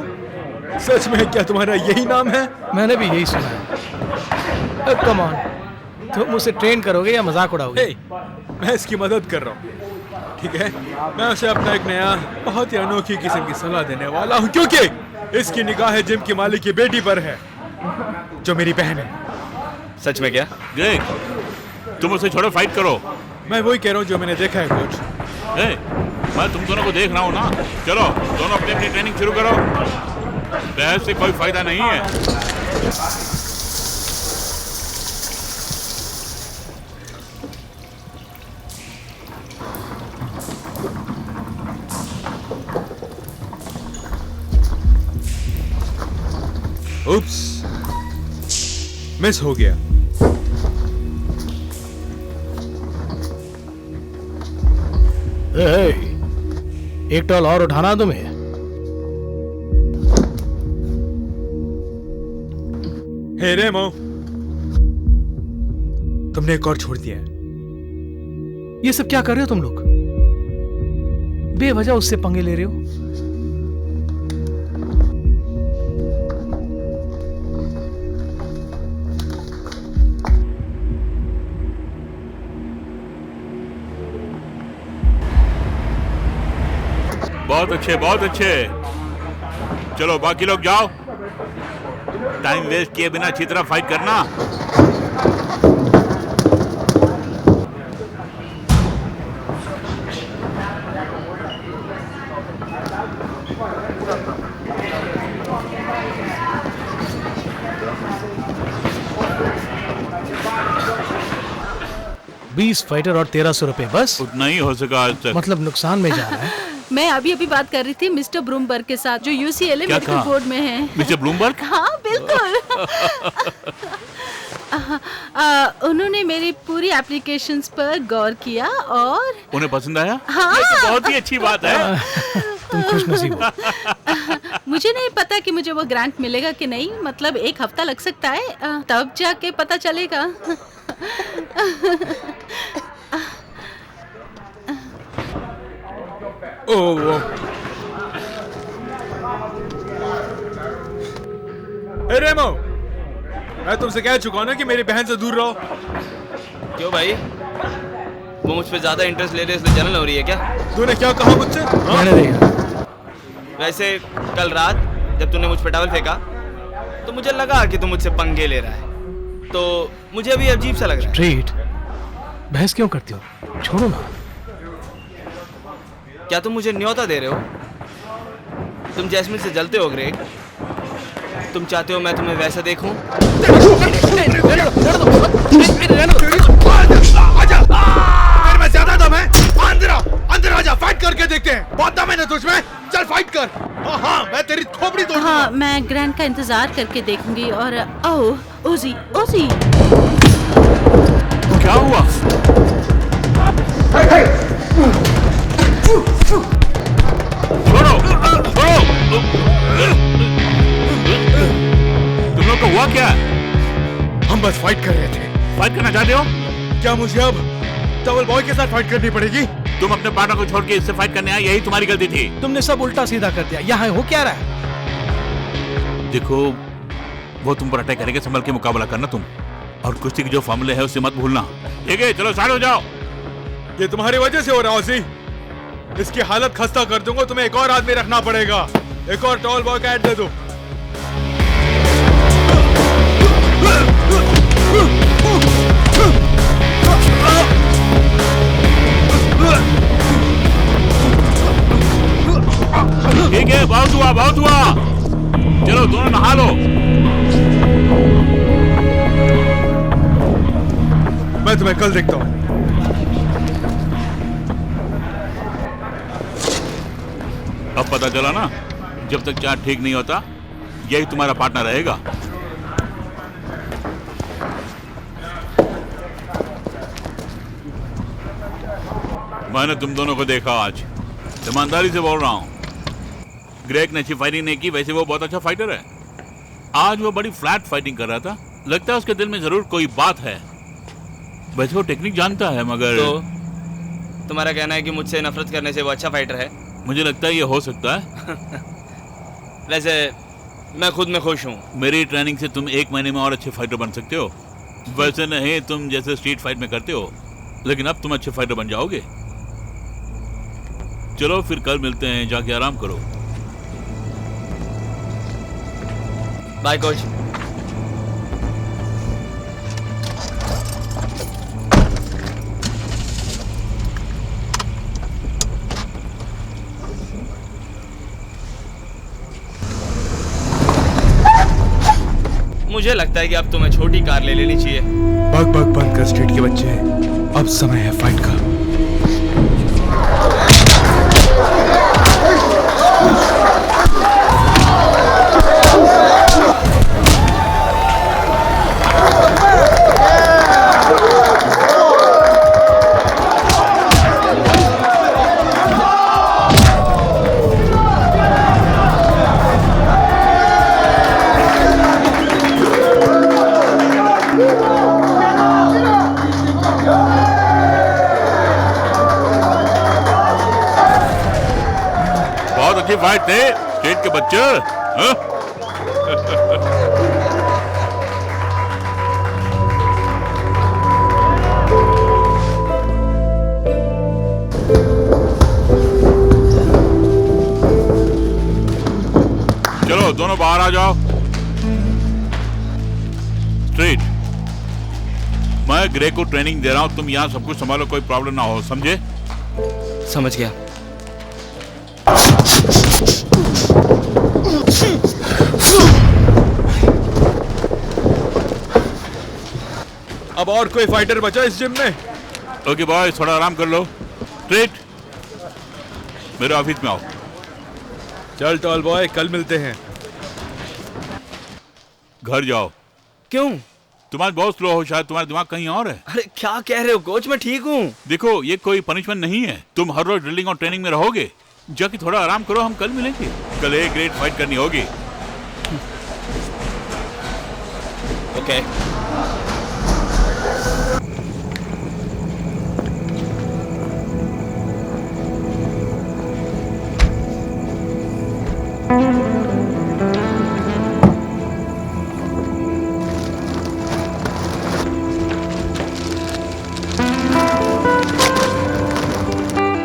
सच में क्या तुम्हारा यही नाम है? मैंने भी यही सुना है। कम ऑन, तुम उसे ट्रेन करोगे या मजाक उड़ाओगे? मैं इसकी मदद कर रहा हूँ, ठीक है? मैं उसे अपना एक नया बहुत ही अनोखी किस्म की सलाह देने वाला हूँ, क्योंकि इसकी निगाह जिम की मालिक की बेटी पर है, जो मेरी बहन है। सच में क्या? ग्रेग, तुम उसे छोड़ो, फाइट करो। मैं वही कह रहा हूँ जो मैंने देखा है कोच। मैं तुम दोनों को देख रहा हूँ ना। चलो दोनों अपनी अपनी ट्रेनिंग शुरू करो। बहस से कोई फायदा नहीं है। उप्स, मिस हो गया। एक टॉल और उठाना तुम्हें? हे रेमो, तुमने एक और छोड़ दिया है। ये सब क्या कर रहे हो तुम लोग? बेवजह उससे पंगे ले रहे हो। बहुत अच्छे, बहुत अच्छे। चलो बाकी लोग जाओ। टाइम वेस्ट किए बिना अच्छी तरह फाइट करना। 20 फाइटर और 1300 रुपए बस। उतना ही हो सका आज तक। मतलब नुकसान में जा रहा है। मैं अभी बात कर रही थी मिस्टर ब्रूमबर्ग के साथ, जो UCLA क्या मेडिकल कहा? बोर्ड में है। Mister Bloomberg? हाँ बिल्कुल। उन्होंने मेरी पूरी एप्लीकेशंस पर गौर किया और उन्हें पसंद आया? हाँ। ये तो बहुत ही अच्छी बात है। तुम खुशनसीब हो। मुझे नहीं पता कि मुझे वो ग्रांट मिलेगा कि नहीं, मतलब 1 हफ्ता लग सकता है, तब जाके पता चलेगा। ओह रेमो, मैं तुमसे कह चुका हूं ना कि मेरी बहन से दूर रहो। क्यों भाई, वो मुझ पे ज्यादा इंटरेस्ट ले रहे हैं इसलिए जलन हो रही है क्या? तूने क्या कहा मुझसे? रहने देगा। वैसे कल रात जब तूने मुझ पे टॉवल फेंका तो मुझे लगा कि तू मुझसे पंगे ले रहा है, तो मुझे अभी अजीब सा लग रहा है। स्ट्रेट बहस क्यों करती हो? छोड़ो ना। क्या तुम मुझे न्योता दे रहे हो? तुम जैस्मिन से जलते हो ग्रेग? तुम चाहते हो मैं तुम्हें वैसा देखूं? आजा, मेरे में ज्यादा दम है। अंदर आजा, फाइट करके देखते हैं। बहुत दम है ना तुझमें, चल फाइट कर। हाँ, मैं तेरी खोपड़ी तोड़ दूंगा। हाँ, मैं ग्रैंड का इंतजार करके देखूंगी। और ओह ओजी ओजी, क्या हुआ? छोड़ो, छोड़ो। तुम लोग को हुआ क्या? हम बस फाइट कर रहे थे। फाइट करना चाहते हो? क्या मुझे अब टॉवल बॉय के साथ फाइट करनी पड़ेगी? तुम अपने पार्टनर को छोड़ के इससे फाइट करने आए, यही तुम्हारी गलती थी। तुमने सब उल्टा सीधा कर दिया। यहाँ हो क्या रहा है? देखो, वो तुम पर अटैक करेंगे, संभल के मुकाबला करना तुम। और कुश्ती के जो फॉर्मूले है उससे मत भूलना। ठीक है, चलो साइड हो जाओ। ये तुम्हारी वजह से हो रहा है ओजी। इसकी हालत खस्ता कर दूंगा। तुम्हें एक और आदमी रखना पड़ेगा। एक और टॉल बॉय का ऐड दे दो। ठीक है, बहुत हुआ, बहुत हुआ। चलो दोनों नहा लो। मैं तुम्हें कल देखता हूँ। अब पता चला ना, जब तक चार्ट ठीक नहीं होता यही तुम्हारा पार्टनर रहेगा। मैंने तुम दोनों को देखा आज, ईमानदारी से बोल रहा हूं। ग्रेग ने अच्छी फाइटिंग नहीं की, वैसे वो बहुत अच्छा फाइटर है। आज वो बड़ी फ्लैट फाइटिंग कर रहा था। लगता है उसके दिल में जरूर कोई बात है। वैसे वो टेक्निक जानता है, मगर तो तुम्हारा कहना है कि मुझसे नफरत करने से वो अच्छा फाइटर है? मुझे लगता है ये हो सकता है। वैसे मैं खुद में खुश हूँ। मेरी ट्रेनिंग से तुम 1 महीने में और अच्छे फाइटर बन सकते हो। वैसे नहीं तुम जैसे स्ट्रीट फाइट में करते हो, लेकिन अब तुम अच्छे फाइटर बन जाओगे। चलो फिर कल मिलते हैं, जाके आराम करो। Bye coach. मुझे लगता है कि अब तुम्हें छोटी कार ले लेनी चाहिए। बग बग बंद कर स्ट्रीट के बच्चे, अब समय है फाइट का। अच्छी फाइट थे स्टेट के बच्चे। हाँ? चलो दोनों बाहर आ जाओ। स्ट्रेट, मैं ग्रे को ट्रेनिंग दे रहा हूं, तुम यहां सब कुछ संभालो, कोई प्रॉब्लम ना हो, समझे? समझ गया। अब और कोई फाइटर बचा इस जिम में? ओके बॉयज, थोड़ा आराम कर लो। स्ट्रेट मेरे ऑफिस में आओ। चल टॉल बॉय, कल मिलते हैं। घर जाओ। क्यों? तुम आज बहुत स्लो हो, शायद तुम्हारा दिमाग कहीं और है। अरे क्या कह रहे हो कोच, मैं ठीक हूँ। देखो, ये कोई पनिशमेंट नहीं है। तुम हर रोज ड्रिलिंग और ट्रेनिंग में रहोगे। जाके थोड़ा आराम करो, हम कल मिलेंगे। कल एक ग्रेट फाइट करनी होगी। ओके।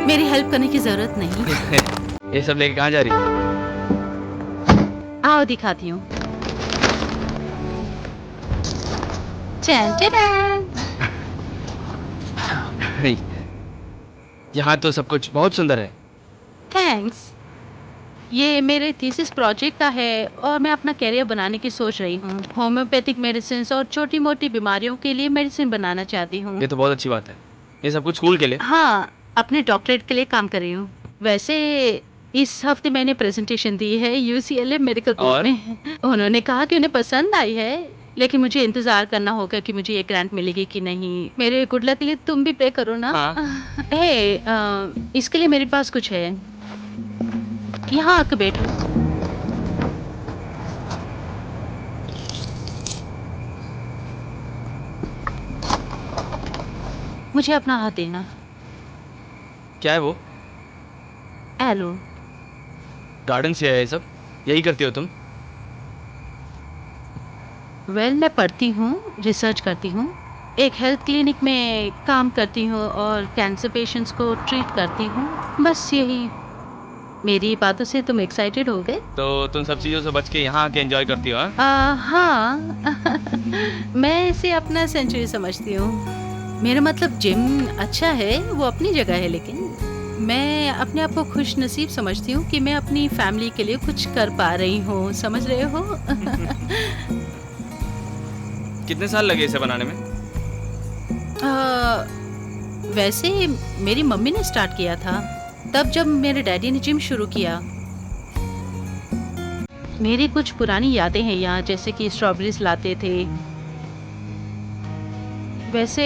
मेरी हेल्प करने की जरूरत नहीं। ये सब लेके कहाँ जा रही हो? आओ दिखाती हूँ। चैन चैन। यहाँ तो सब कुछ बहुत सुंदर है। थैंक्स। ये मेरे थीसिस प्रोजेक्ट का है और मैं अपना कैरियर बनाने की सोच रही हूँ। होम्योपैथिक मेडिसिन और छोटी मोटी बीमारियों के लिए मेडिसिन बनाना चाहती हूँ। ये तो बहुत अच्छी बात है। ये सब कुछ स्कूल के लिए? हाँ, अपने डॉक्टरेट के लिए काम कर रही हूँ। वैसे इस हफ्ते मैंने प्रेजेंटेशन दी है UCLA मेडिकल बोर्ड में। उन्होंने कहा कि उन्हें पसंद आई है, लेकिन मुझे इंतजार करना होगा कि मुझे ये ग्रांट मिलेगी कि नहीं। मेरे गुड लक के लिए तुम भी प्रे करो ना। हाँ। इसके लिए मेरे पास कुछ है। यहाँ आकर बैठो। मुझे अपना हाथ देना। क्या है वो? एलो। गार्डन से है ये सब? यही करती हो तुम? वेल, मैं पढ़ती हूँ, रिसर्च करती हूँ, एक हेल्थ क्लिनिक में काम करती हूँ और कैंसर पेशेंट्स को ट्रीट करती हूँ। बस यही। मेरी बातों से तुम एक्साइटेड हो गए? तो तुम सब चीज़ों से बच के यहाँ आके एंजॉय करती हो? हाँ? हाँ। मैं इसे अपना सेंचुरी समझती हूँ। मेरा मतलब जिम अच्छा है, वो अपनी जगह है, लेकिन मैं अपने आप को खुश नसीब समझती हूँ कि मैं अपनी फैमिली के लिए कुछ कर पा रही हूँ। समझ रहे हो? कितने साल लगे इसे बनाने में? वैसे मेरी मम्मी ने स्टार्ट किया था तब जब मेरे डैडी ने जिम शुरू किया। मेरी कुछ पुरानी यादें हैं यहाँ, जैसे कि स्ट्रॉबेरीज लाते थे। वैसे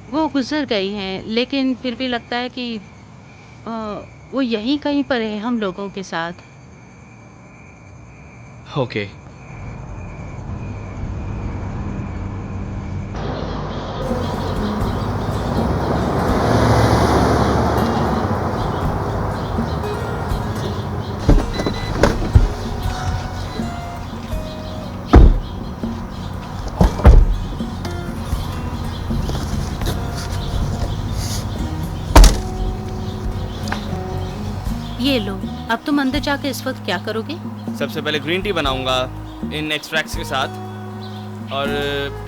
वो गुजर गई हैं, लेकिन फिर भी लगता है कि वो यहीं कहीं पर है हम लोगों के साथ। ओके। ये लो, अब तुम अंदर जाके इस वक्त क्या करोगे? सबसे पहले ग्रीन टी बनाऊंगा इन एक्सट्रैक्ट्स के साथ, और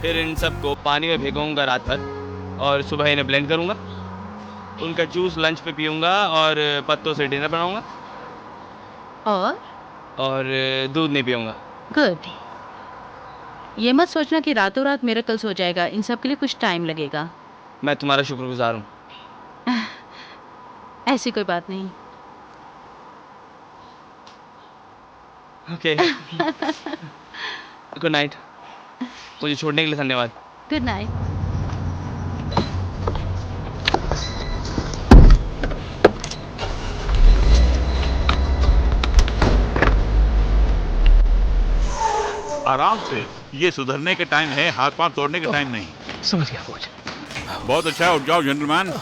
फिर इन सब को पानी में भिगोऊंगा रात भर, और सुबह इन्हें ब्लेंड करूंगा। उनका जूस लंच पे पीऊंगा और पत्तों से डिनर बनाऊंगा, और दूध नहीं पीऊंगा। गुड। ये मत सोचना कि रातों रात मिरेकल्स हो जाएगा। इन सब के लिए कुछ टाइम लगेगा। मैं तुम्हारा शुक्रगुजार हूँ। ऐसी कोई बात नहीं। ओके। Good night. मुझे छोड़ने के लिए धन्यवाद। Good night. आराम से, ये सुधरने के टाइम है, हाथ पांव तोड़ने के टाइम नहीं। समझ गया कोच। बहुत अच्छा, उठ जाओ जेंटलमैन।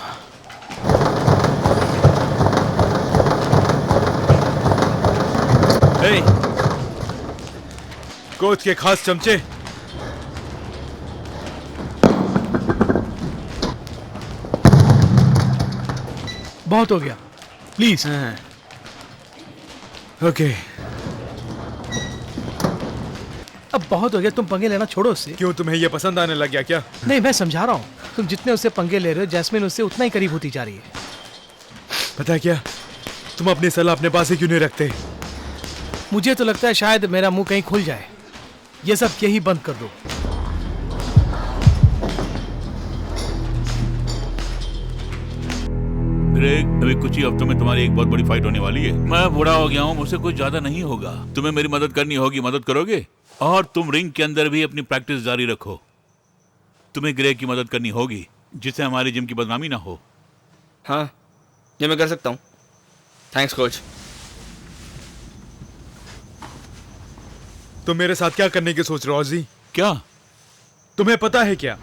हे, कोच के खास चमचे। बहुत हो गया, प्लीज। ओके। अब बहुत हो गया, तुम पंगे लेना छोड़ो उससे। क्यों, तुम्हें ये पसंद आने लग गया क्या? नहीं, मैं समझा रहा हूँ। तुम जितने उससे पंगे ले रहे हो, जैस्मिन उससे उतना ही करीब होती जा रही है। पता है क्या, तुम अपनी सलाह अपने पास ही क्यों नहीं रखते? मुझे तो लगता है शायद मेरा मुंह कहीं खुल जाए। ये सब यही बंद कर दो। ग्रेग, अभी कुछ ही हफ्तों में तुम्हारी एक बहुत बड़ी फाइट होने वाली है। मैं बूढ़ा हो गया हूँ, मुझसे कुछ ज्यादा नहीं होगा। तुम्हें मेरी मदद करनी होगी, मदद करोगे? और तुम रिंग के अंदर भी अपनी प्रैक्टिस जारी रखो। तुम्हें ग्रेग की मदद करनी होगी, जिससे हमारी जिम की बदनामी ना हो। हाँ, ये मैं कर सकता हूँ। Thanks coach. तुम मेरे साथ क्या करने की सोच रहे हो ऑजी? क्या तुम्हें पता है क्या?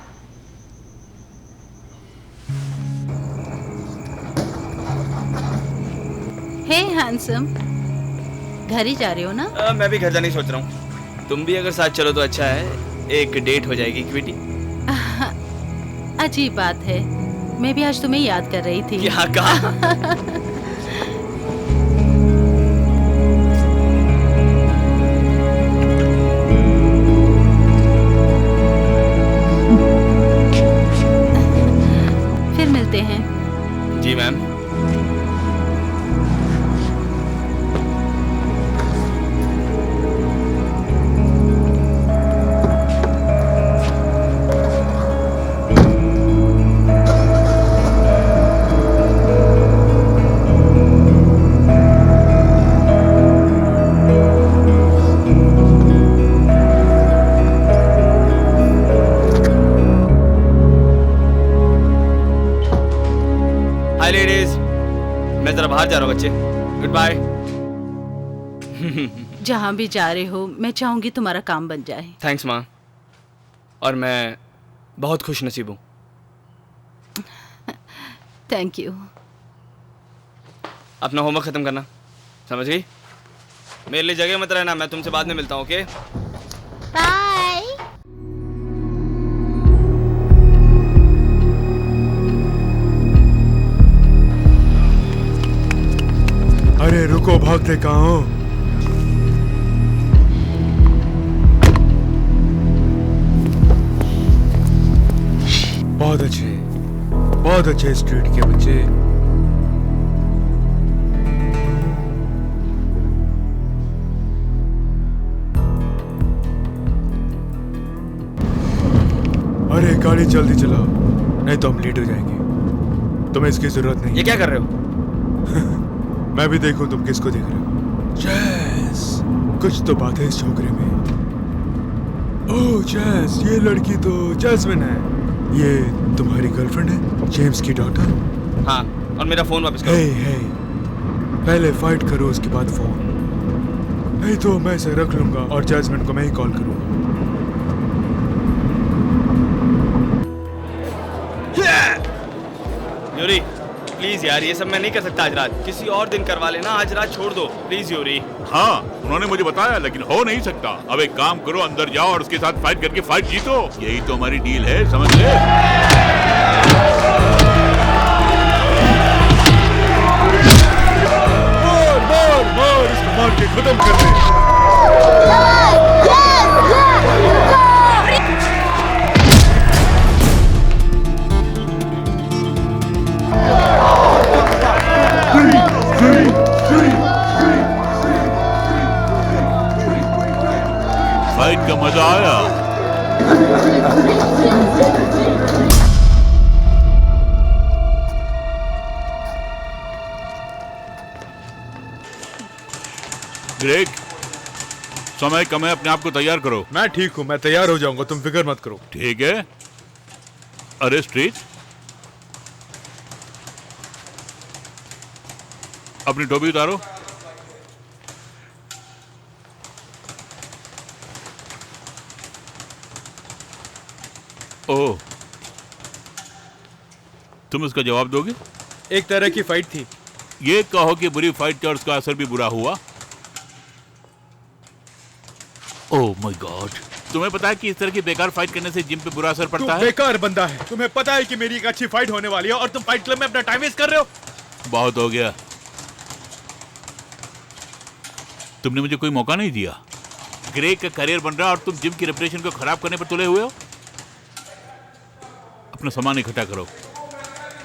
हे हैंडसम, घर ही जा रहे हो ना? मैं भी घर जाने की सोच रहा हूँ। तुम भी अगर साथ चलो तो अच्छा है, एक डेट हो जाएगी। क्विटी। अजीब बात है, मैं भी आज तुम्हें याद कर रही थी। क्या कहा? फिर मिलते हैं। जी मैम। हाय लेडीज, मैं जरा बाहर जा रहा हूँ बच्चे। Goodbye. जहाँ भी जा रहे हो, मैं चाहूंगी तुम्हारा काम बन जाए। थैंक्स माँ, और मैं बहुत खुश नसीब हूँ। Thank you. अपना होमवर्क खत्म करना, समझ गई? मेरे लिए जगह मत रहना, मैं तुमसे बाद में मिलता हूँ। Okay bye. अरे रुको, भागते कहाँ हो? बहुत अच्छे स्ट्रीट के बच्चे। अरे गाड़ी जल्दी चलाओ, नहीं तो हम लेट हो जाएंगे। तुम्हें इसकी जरूरत नहीं। ये क्या कर रहे हो? मैं भी देखूं तुम किसको देख रहे हो। जैस, कुछ तो बात है इस छोकरे में। ओह जैस, ये लड़की तो जैस्मिन है। ये तुम्हारी गर्लफ्रेंड है, जेम्स की डॉटर? हाँ, और मेरा फोन वापस करो। हे, पहले फाइट करो, उसके बाद फोन। नहीं तो मैं इसे रख लूंगा और जैस्मिन को मैं ही कॉल करूंगा। यूरी प्लीज यार, ये सब मैं नहीं कर सकता आज रात। किसी और दिन करवा लेना, आज रात छोड़ दो प्लीज यूरी। हाँ, उन्होंने मुझे बताया, लेकिन हो नहीं सकता। अब एक काम करो, अंदर जाओ और उसके साथ फाइट करके फाइट जीतो। यही तो हमारी डील है, समझ ले। मार, इसको मार के खत्म कर दे। फाइट का मजा आया। ग्रेग, समय कम है, अपने आप को तैयार करो। मैं ठीक हूँ, मैं तैयार हो जाऊंगा, तुम फिक्र मत करो। ठीक है। अरे स्ट्रीट, अपनी टोपी उतारो। ओह, तुम इसका जवाब दोगे? एक तरह की फाइट थी। ये कहो कि बुरी फाइट थी और उसका असर भी बुरा हुआ। ओह माय गॉड, तुम्हें पता है कि इस तरह की बेकार फाइट करने से जिम पे बुरा असर पड़ता है? बेकार बंदा है। तुम्हें पता है कि मेरी एक अच्छी फाइट होने वाली है और तुम फाइट क्लब में अपना टाइम वेस्ट कर रहे हो। बहुत हो गया, तुमने मुझे कोई मौका नहीं दिया। ग्रेग का करियर बन रहा है और तुम जिम की रेपुटेशन को खराब करने पर तुले हुए हो। अपना सामान इकट्ठा करो।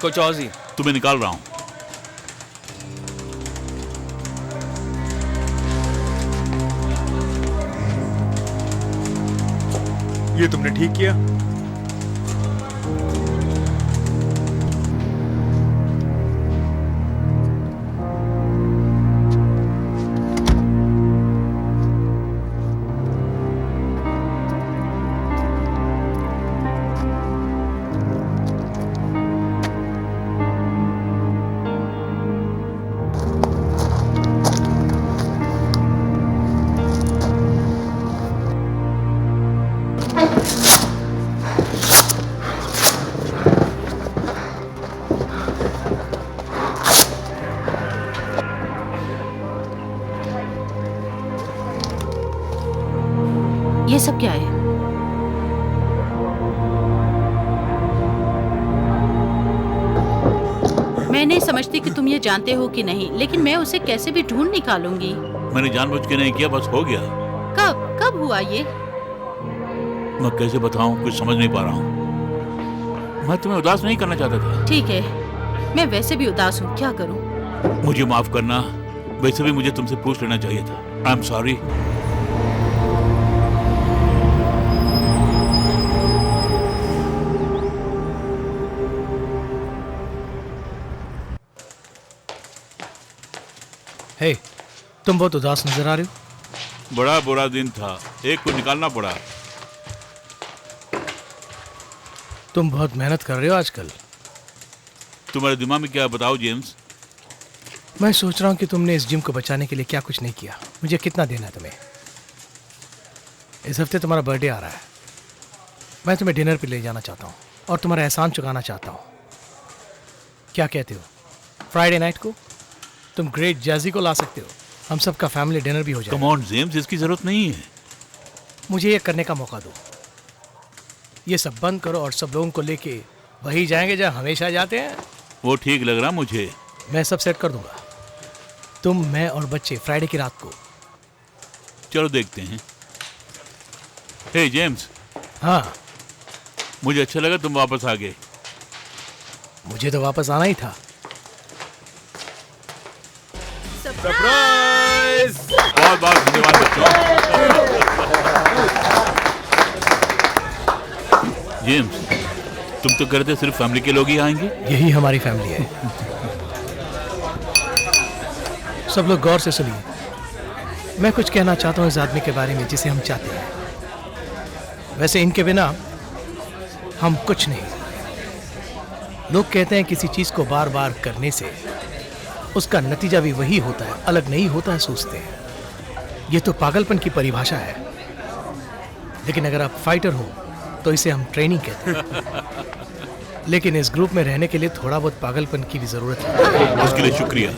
कोच ऑजी, तुम्हें निकाल रहा हूं। ये तुमने ठीक किया। सब क्या है? मैं नहीं समझती कि तुम ये जानते हो कि नहीं, लेकिन मैं उसे कैसे भी ढूंढ निकालूंगी। मैंने जानबूझ के नहीं किया, बस हो गया। कब कब हुआ ये? मैं कैसे बताऊं, कुछ समझ नहीं पा रहा हूँ। मैं तुम्हें उदास नहीं करना चाहता था। ठीक है, मैं वैसे भी उदास हूँ, क्या करूँ? मुझे माफ करना, वैसे भी मुझे तुमसे पूछ लेना चाहिए था। I am sorry. हे, तुम बहुत उदास नजर आ रहे हो। बड़ा बुरा दिन था, एक को निकालना पड़ा। तुम बहुत मेहनत कर रहे हो आजकल। तुम्हारे दिमाग में क्या बताओ जेम्स? मैं सोच रहा हूँ कि तुमने इस जिम को बचाने के लिए क्या कुछ नहीं किया। मुझे कितना देना है तुम्हें? इस हफ्ते तुम्हारा बर्थडे आ रहा है। मैं तुम्हें डिनर पे ले जाना चाहता हूँ और तुम्हारा एहसान चुकाना चाहता हूँ। क्या कहते हो? फ्राइडे नाइट को तुम ग्रेट जैजी को ला सकते हो। हम सबका फैमिली डिनर भी हो जाए। कम ऑन जेम्स, इसकी जरूरत नहीं है। मुझे ये करने का मौका दो। ये सब बंद करो और सब लोगों को लेके वही जाएंगे जहाँ हमेशा जाते हैं। वो ठीक लग रहा मुझे। मैं सब सेट कर दूंगा। तुम, मैं और बच्चे फ्राइडे की रात को। चलो देखते हैं। हे जेम्स, हाँ, मुझे अच्छा लगा तुम वापस आ गए। मुझे तो वापस आना ही था। सरप्राइज! बहुत बहुत धन्यवाद बच्चों। जेम्स, तुम तो कहते सिर्फ फैमिली के लोग ही आएंगे। यही हमारी फैमिली है। सब लोग गौर से सुनिए। मैं कुछ कहना चाहता हूँ इस आदमी के बारे में जिसे हम चाहते हैं। वैसे इनके बिना हम कुछ नहीं। लोग कहते हैं किसी चीज को बार बार करने से उसका नतीजा भी वही होता है, अलग नहीं होता है, सोचते हैं। ये तो पागलपन की परिभाषा है। लेकिन अगर आप फाइटर हो तो इसे हम ट्रेनिंग कहते हैं। लेकिन इस ग्रुप में रहने के लिए थोड़ा बहुत पागलपन की भी जरूरत है। उसके लिए शुक्रिया।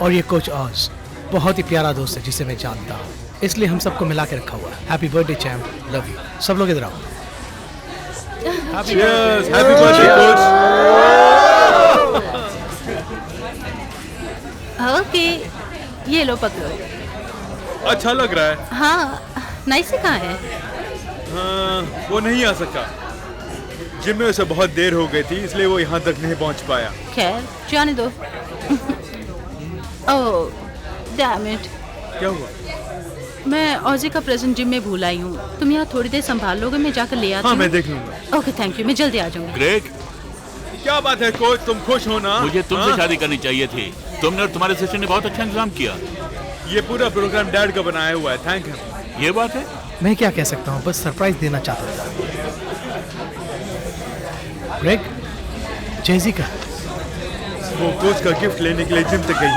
और ये कोच ऑज बहुत ही प्यारा दोस्त है जिसे मैं जानता हूँ, इसलिए हम सबको मिला के रखा हुआ है। Happy birthday champ, love you. सब लोग इधर आओ। Happy birthday coach. ओके, ये लो पकड़ो। अच्छा लग रहा है। हाँ, नाइसी कहाँ है? हाँ, वो नहीं आ सका। जिम में उसे बहुत देर हो गई थी, इसलिए वो यहाँ तक नहीं पहुँच पाया। खैर, जाने दो। ओह, डैम इट। क्या हुआ? मैं ऑजी का प्रेजेंट जिम में भूल आई हूँ। तुम यहाँ थोड़ी देर संभाल लोगे? मैं जाकर ले आती हाँ, हूँ। मैं देख लूंगा। Okay, thank you. मैं जल्दी आ जाऊंगी। ग्रेग, क्या बात है कोच, तुम खुश हो ना? मुझे तुमसे हाँ? शादी करनी चाहिए थी। तुमने और तुम्हारे सिस्टर ने बहुत अच्छा इंतजाम किया। ये पूरा प्रोग्राम डैड का बनाया हुआ है। Thank you. ये बात है। मैं क्या कह सकता हूँ, बस सरप्राइज देना चाहता था। ग्रेग, जैजी का वो कोच का गिफ्ट लेने के लिए जिम तक गई।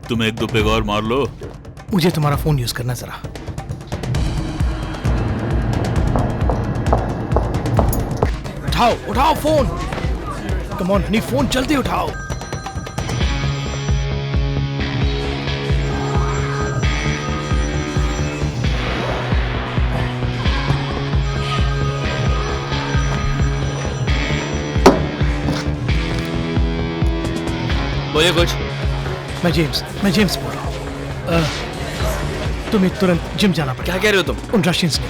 तुम एक दो पेग और मार लो। मुझे तुम्हारा फोन यूज करना जरा। उठाओ उठाओ phone. Come on Honey, phone जल्दी उठाओ। बोलिए कुछ। मैं जेम्स बोल रहा हूँ। तुम्हें तुरंत जिम जाना पड़ेगा। क्या कह रहे हो तुम? उन रशियंस ने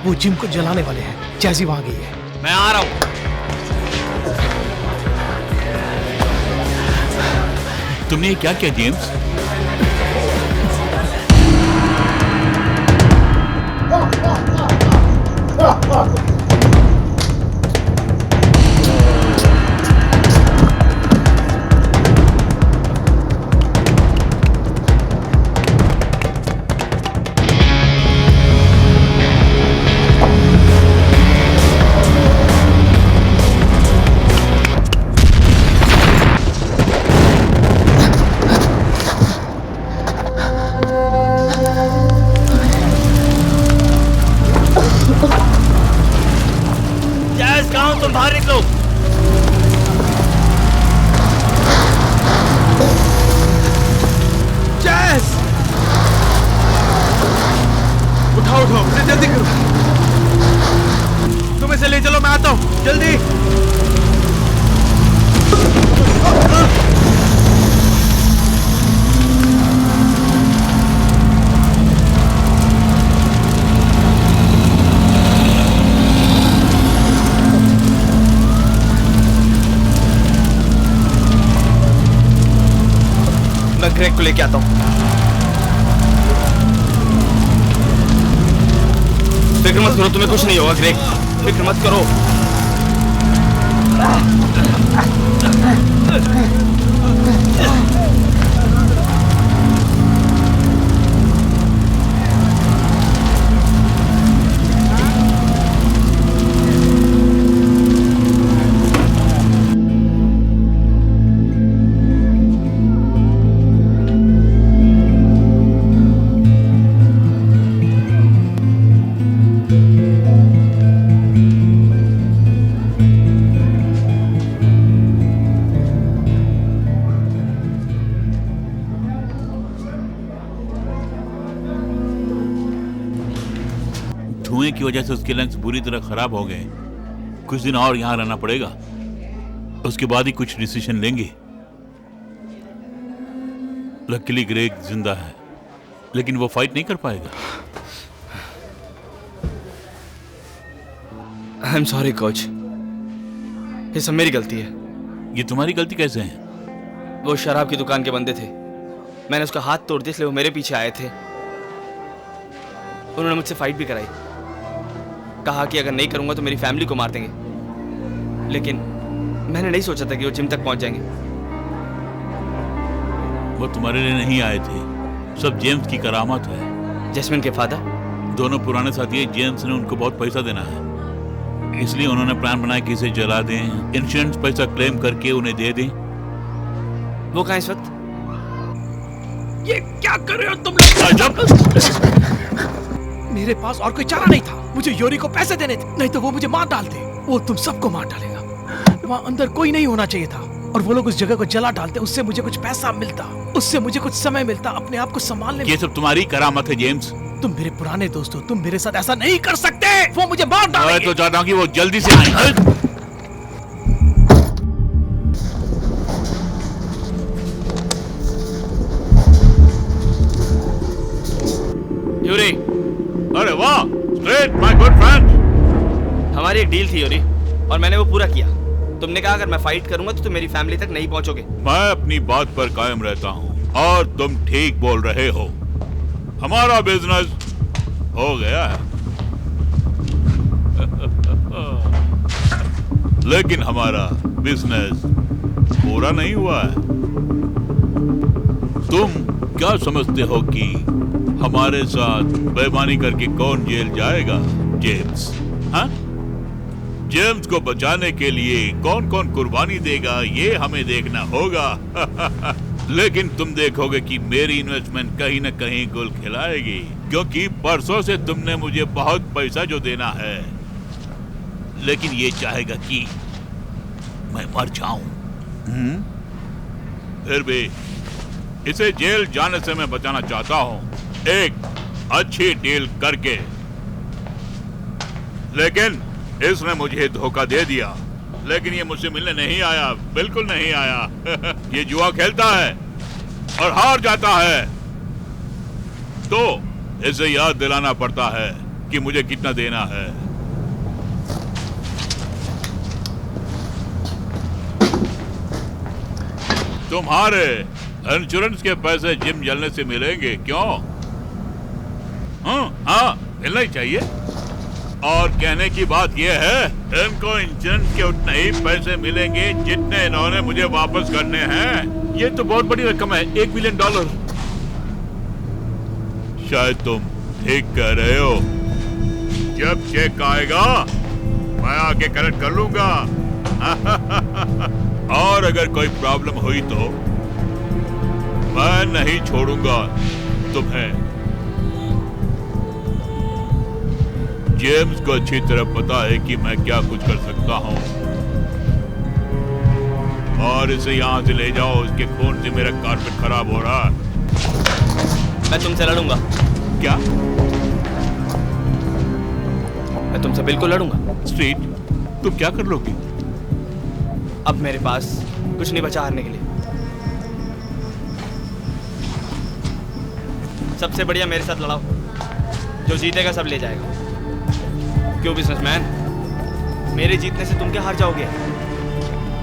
वो जिम को जलाने वाले हैं। जैजी वहां गई है। मैं आ रहा हूँ। तुमने ये क्या किया जेम्स? मैं ग्रेग को लेके आता हूँ। फिक्र मत करो, तुम्हें कुछ नहीं होगा ग्रेग, फिक्र मत करो। धुएं की वजह से उसके लंग्स बुरी तरह खराब हो गए। कुछ दिन और यहाँ रहना पड़ेगा, उसके बाद ही कुछ डिसीजन लेंगे। लकीली ग्रेग जिंदा है, लेकिन वो फाइट नहीं कर पाएगा। आई एम सॉरी कोच, ये सब मेरी गलती है। ये तुम्हारी गलती कैसे है? वो शराब की दुकान के बंदे थे, मैंने उसका हाथ तोड़ दिया, इसलिए वो मेरे पीछे आए थे। उन्होंने मुझसे फाइट भी कराई, कहा कि अगर नहीं करूंगा तो मेरी फैमिली को मार देंगे, लेकिन मैंने नहीं सोचा था कि वो जिम तक पहुंच जाएंगे। वो तुम्हारे लिए नहीं आए थे, सब जेम्स की करामात है। जैस्मिन के फादर? दोनों पुराने साथी हैं, जेम्स ने उनको बहुत पैसा देना है, इसलिए उन्होंने प्लान बनाया कि इसे जला दें, इंश्योरेंस पैसा क्लेम करके उन्हें दे दें। वो कहाँ इस वक्त? ये क्या कर रहे हो तुम लोग? मेरे पास और कोई चारा नहीं था, मुझे योरी को पैसे देने थे, नहीं तो वो मुझे मार डालते। वो तुम सबको मार डालेगा। वहाँ अंदर कोई नहीं होना चाहिए था, और वो लोग उस जगह को जला डालते, उससे मुझे कुछ पैसा मिलता, उससे मुझे कुछ समय मिलता अपने आप को संभालने में। ये सब तुम्हारी करामत है जेम्स। तुम मेरे पुराने दोस्त हो, तुम मेरे साथ ऐसा नहीं कर सकते। वो मुझे मार डालेंगे। मैं तो चाहता हूँ कि वो जल्दी से आए। यूरी, अरे वाह, स्ट्रेट माय गुड फ्रेंड। हमारी एक डील थी यूरी, और मैंने वो पूरा किया। तुमने कहा अगर मैं फाइट करूंगा तो तुम मेरी फैमिली तक नहीं पहुंचोगे। मैं अपनी बात पर कायम रहता हूँ, और तुम ठीक बोल रहे हो। हमारा बिजनेस हो गया है, लेकिन हमारा बिजनेस पूरा नहीं हुआ है। तुम क्या समझते हो कि हमारे साथ बेईमानी करके कौन जेल जाएगा? जेम्स, हाँ? जेम्स को बचाने के लिए कौन कौन कुर्बानी देगा, ये हमें देखना होगा। लेकिन तुम देखोगे कि मेरी इन्वेस्टमेंट कहीं न कहीं गुल खिलाएगी, क्योंकि परसों से तुमने मुझे बहुत पैसा जो देना है, लेकिन ये चाहेगा कि मैं मर जाऊं। फिर भी इसे जेल जाने से मैं बचाना चाहता हूं, एक अच्छी डील करके। लेकिन इसने मुझे धोखा दे दिया, लेकिन ये मुझसे मिलने नहीं आया, बिल्कुल नहीं आया। ये जुआ खेलता है और हार जाता है, तो इसे याद दिलाना पड़ता है कि मुझे कितना देना है। तुम्हारे इंश्योरेंस के पैसे जिम जलने से मिलेंगे, क्यों? हाँ, मिलना ही चाहिए। और कहने की बात यह है, इनको इंश्योरेंस के उतने ही पैसे मिलेंगे जितने इन्होंने मुझे वापस करने हैं। ये तो बहुत बड़ी रकम है, $1 मिलियन। शायद तुम ठीक कह रहे हो। जब चेक आएगा मैं आके कलेक्ट कर लूंगा। और अगर कोई प्रॉब्लम हुई तो मैं नहीं छोड़ूंगा तुम्हें। जेम्स को अच्छी तरह पता है कि मैं क्या कुछ कर सकता हूँ, और इसे यहाँ से ले जाओ, इसके खून से मेरा कारपेट खराब हो रहा है। मैं तुमसे लड़ूंगा। क्या? मैं तुमसे बिल्कुल लड़ूंगा। स्ट्रीट, तुम क्या कर लोगे? अब मेरे पास कुछ नहीं बचा हारने के लिए। सबसे बढ़िया मेरे साथ लड़ाओ, जो जीतेगा सब ले जाएगा। क्यों बिजनेसमैन, मेरे जीतने से तुम क्या हार जाओगे?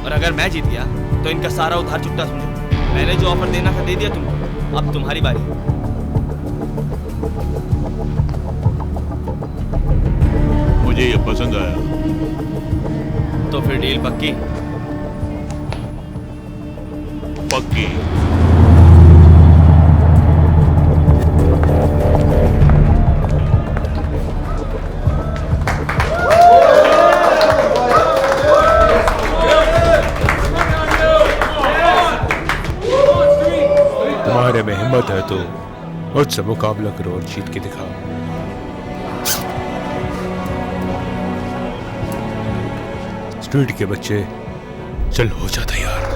और अगर मैं जीत गया तो इनका सारा उधार चुकता समझो। मैंने जो ऑफर देना था दे दिया तुमको, अब तुम्हारी बारी। मुझे ये पसंद आया। तो फिर डील पक्की? पक्की। तुम्हारे में हिम्मत है तो मुझसे मुकाबला करो और जीत के दिखाओ। स्ट्रीट के बच्चे, चल हो जा तैयार।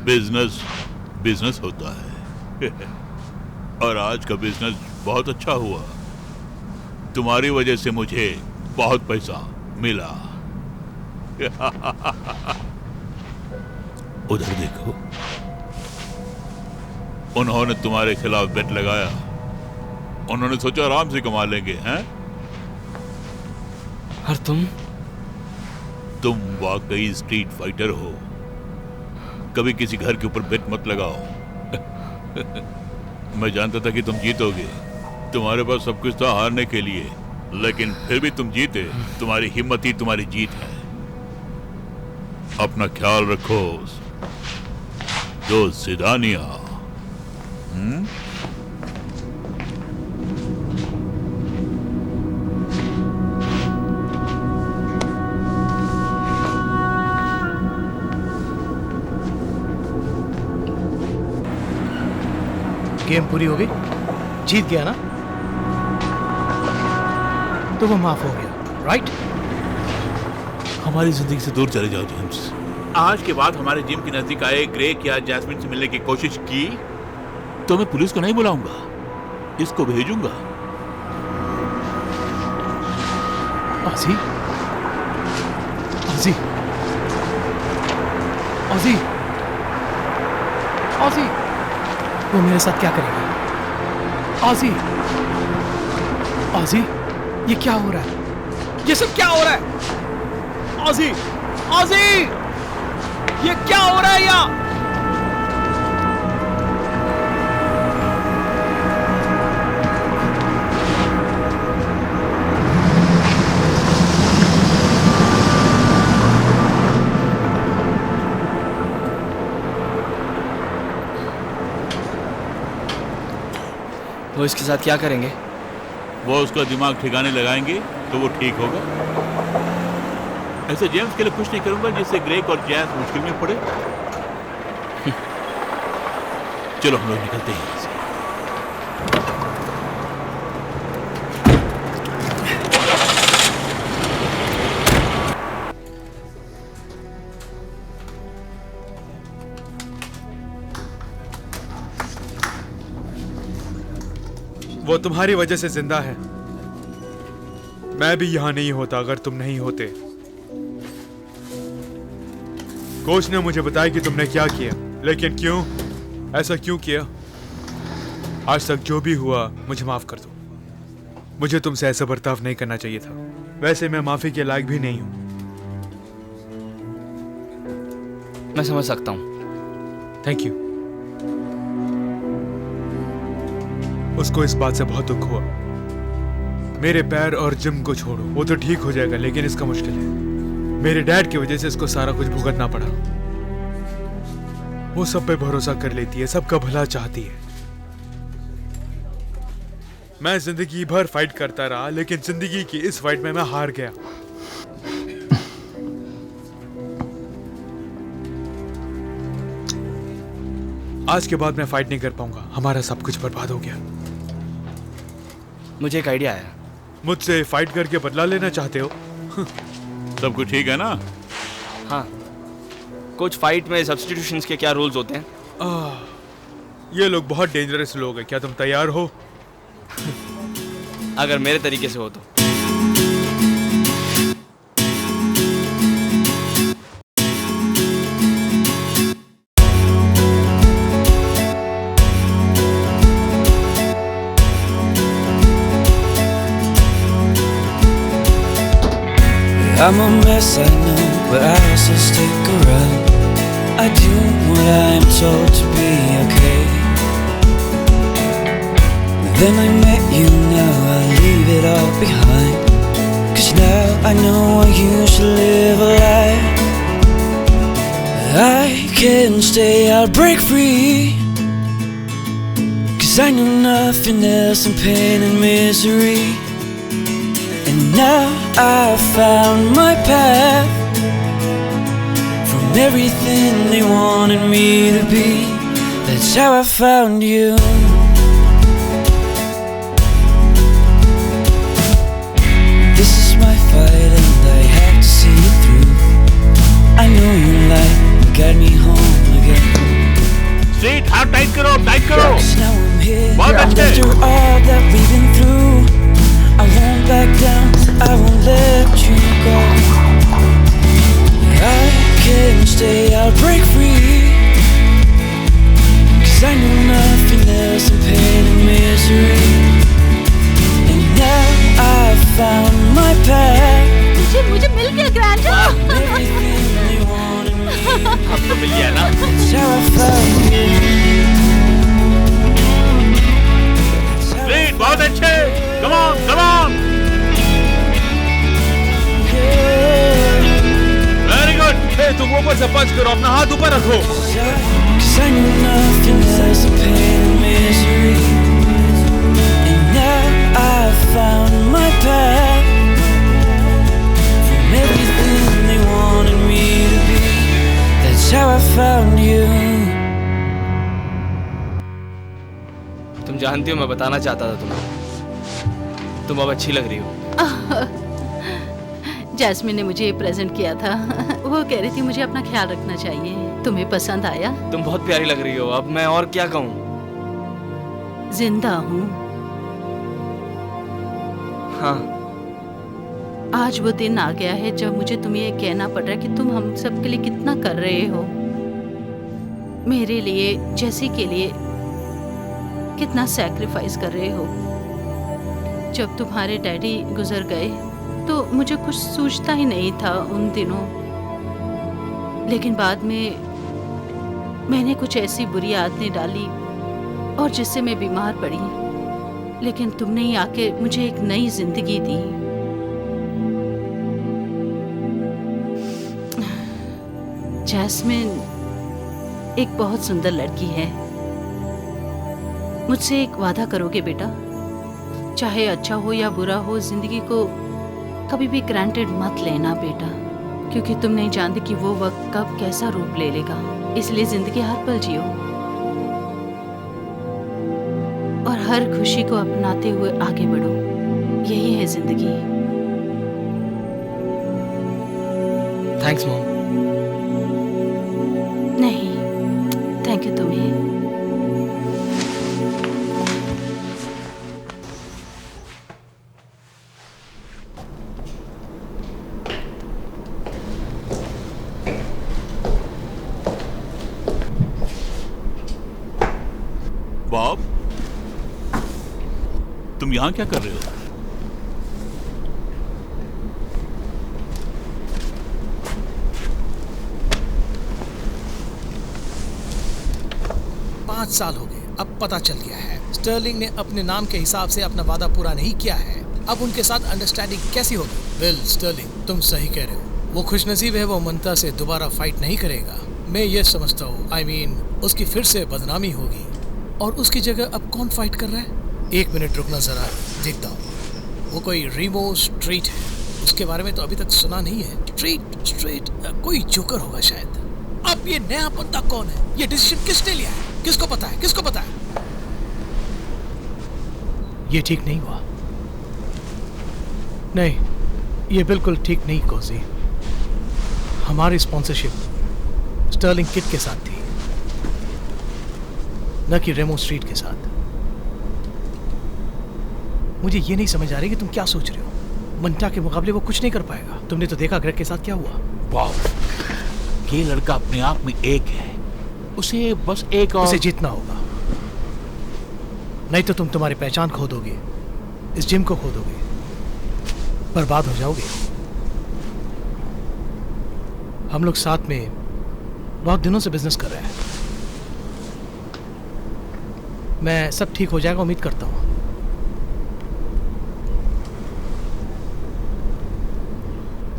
बिजनेस बिजनेस होता है और आज का बिजनेस बहुत अच्छा हुआ। तुम्हारी वजह से मुझे बहुत पैसा मिला। उधर देखो, उन्होंने तुम्हारे खिलाफ बेट लगाया। उन्होंने सोचा आराम से कमा लेंगे, हैं? और तुम वाकई स्ट्रीट फाइटर हो। कभी किसी घर के ऊपर बेट मत लगाओ। मैं जानता था कि तुम जीतोगे। तुम्हारे पास सब कुछ था हारने के लिए, लेकिन फिर भी तुम जीते। तुम्हारी हिम्मत ही तुम्हारी जीत है। अपना ख्याल रखो दोस्त सिदानिया। गेम पूरी हो गई, जीत गया ना, तो वो माफ हो गया, राइट? हमारी जिंदगी से दूर चले जाओ जेम्स। आज के बाद हमारे जिम के नजदीक आए ग्रेग या जैस्मिन से मिलने की कोशिश की तो मैं पुलिस को नहीं बुलाऊंगा, इसको भेजूंगा। ऑजी, ऑजी, ऑजी, ऑजी, वो मेरे साथ क्या करेगा? ऑजी, ऑजी, ये क्या हो रहा है? ये सब क्या हो रहा है? ऑजी, ऑजी, ये क्या हो रहा है यहाँ? वो इसके साथ क्या करेंगे? वो उसका दिमाग ठिकाने लगाएंगे तो वो ठीक होगा। ऐसे जेम्स के लिए कुछ नहीं करूंगा जिससे ग्रेग और जैस मुश्किल में पड़े। चलो हम लोग निकलते हैं यहाँ से। वो तुम्हारी वजह से जिंदा है। मैं भी यहां नहीं होता अगर तुम नहीं होते। कोच ने मुझे बताया कि तुमने क्या किया, लेकिन क्यों, ऐसा क्यों किया? आज तक जो भी हुआ मुझे माफ कर दो। मुझे तुमसे ऐसा बर्ताव नहीं करना चाहिए था। वैसे मैं माफी के लायक भी नहीं हूं। मैं समझ सकता हूँ। Thank you. उसको इस बात से बहुत दुख हुआ। मेरे पैर और जिम को छोड़ो, वो तो ठीक हो जाएगा, लेकिन इसका मुश्किल है। मेरे डैड की वजह से इसको सारा कुछ भुगतना पड़ा। वो सब पे भरोसा कर लेती है, सबका भला चाहती है। मैं जिंदगी भर फाइट करता रहा, लेकिन जिंदगी की इस फाइट में मैं हार गया। आज के बाद मैं फाइट नहीं कर पाऊंगा। हमारा सब कुछ बर्बाद हो गया। मुझे एक आइडिया आया। मुझसे फाइट करके बदला लेना चाहते हो? सब कुछ ठीक है ना? हाँ कोच, फाइट में सब्स्टिट्यूशंस के क्या रूल्स होते हैं? ये लोग बहुत डेंजरस लोग हैं। क्या तुम तैयार हो? अगर मेरे तरीके से हो तो। I'm a mess, I know, but I also stick around. I do what I'm told to be okay. Then I met you, now I leave it all behind. 'Cause now I know I used to live a lie. I can stay, I'll break free. 'Cause I know nothing else than pain and misery. And now I've found my path from everything they wanted me to be. That's how I found you. This is my fight and I have to see it through. I know you like to guide me home again. Seat हाथ tight करो, tight करो। 'Cause now I'm here बहुत अच्छे। after all that we've been through. I won't back down, I won't let you go. I can stay, I'll break free. 'Cause I know nothing else than pain and misery. And now I've found my path. मुझे मिल गया grand. Everything they wanted me to be. अब तो मिल गया ना? That's how I found you. Seat बहुत अच्छे। Come on, come on. Very good. तुम ऊपर से पंच करो, अपना हाथ ऊपर रखो। 'Cause I know nothing else than pain and misery. And now I've found my path from everything they wanted me to be. That's how I found you. तुम जानती हो मैं बताना चाहता था तुम्हें, तुम अब अच्छी लग रही हो। जैस्मिन ने मुझे प्रेजेंट किया था। वो कह रही थी मुझे अपना ख्याल रखना चाहिए। तुम्हें पसंद आया? तुम बहुत प्यारी लग रही हो। अब मैं और क्या कहूँ? जिंदा हूँ। हाँ। आज वो दिन आ गया है जब मुझे तुम्हें ये कहना पड़ रहा है कि तुम हम सब के लिए कितना कर रहे हो। मेरे लिए, जैसी के लिए कितना सैक्रिफाइस कर रहे हो। जब तुम्हारे डैडी गुजर गए तो मुझे कुछ सूझता ही नहीं था उन दिनों, लेकिन बाद में मैंने कुछ ऐसी बुरी आदतें डाली और जिससे मैं बीमार पड़ी, लेकिन तुमने ही आके मुझे एक नई जिंदगी दी। जैस्मिन एक बहुत सुंदर लड़की है। मुझसे एक वादा करोगे बेटा? चाहे अच्छा हो या बुरा हो, जिंदगी को कभी भी ग्रांटेड मत लेना बेटा, क्योंकि तुम नहीं जानते कि वो वक्त कब कैसा रूप ले लेगा। इसलिए जिंदगी हर पल जियो। और हर खुशी को अपनाते हुए आगे बढ़ो। यही है जिंदगी। Thanks mom. नहीं, थैंक यू तुम्हें। बॉब, तुम यहां क्या कर रहे हो? पाँच साल हो गए, अब पता चल गया है स्टर्लिंग ने अपने नाम के हिसाब से अपना वादा पूरा नहीं किया है। अब उनके साथ अंडरस्टैंडिंग कैसी होगी? वेल स्टर्लिंग, तुम सही कह रहे हो। वो खुशनसीब है, वो मंता से दोबारा फाइट नहीं करेगा। मैं ये समझता हूँ, I mean, उसकी फिर से बदनामी होगी। और उसकी जगह अब कौन फाइट कर रहा है? एक मिनट रुकना जरा, देखता हूँ। वो कोई रीमो स्ट्रीट है, उसके बारे में तो अभी तक सुना नहीं है। स्ट्रीट कोई जोकर होगा शायद। अब ये नया बंदा कौन है? ये डिसीजन किसने लिया है? किसको पता है? किसको पता है? ये ठीक नहीं हुआ। नहीं, ये बिल्कुल ठीक नहीं कोजी। हमारी स्पॉन्सरशिप स्टर्लिंग किट के साथ थी, न कि रेमो स्ट्रीट के साथ। मुझे ये नहीं समझ आ रही कि तुम क्या सोच रहे हो। मंटा के मुकाबले वो कुछ नहीं कर पाएगा। तुमने तो देखा ग्रेग के साथ क्या हुआ। वाह, ये लड़का अपने आप में एक है। उसे बस एक और उसे जीतना होगा, नहीं तो तुम तुम्हारी पहचान खो दोगे, इस जिम को खो दोगे, बर्बाद हो जाओगे। हम लोग साथ में बहुत दिनों से बिजनेस कर रहे हैं। मैं सब ठीक हो जाएगा, उम्मीद करता हूं।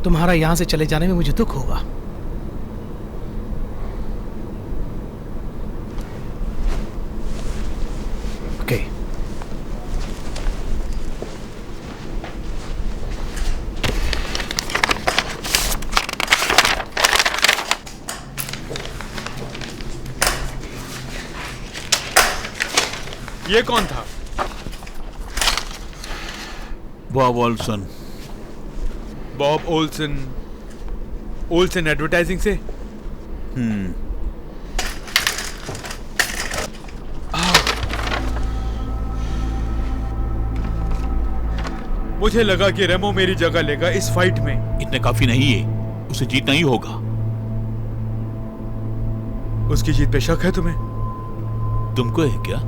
तुम्हारा यहां से चले जाने में मुझे दुख होगा। ओके। ये कौन था? Bob Olson. Bob Olson? Olson advertising से? मुझे लगा कि रेमो मेरी जगह लेगा इस फाइट में। इतने काफी नहीं है, उसे जीतना ही होगा। उसकी जीत पे शक है तुम्हें? तुमको है क्या?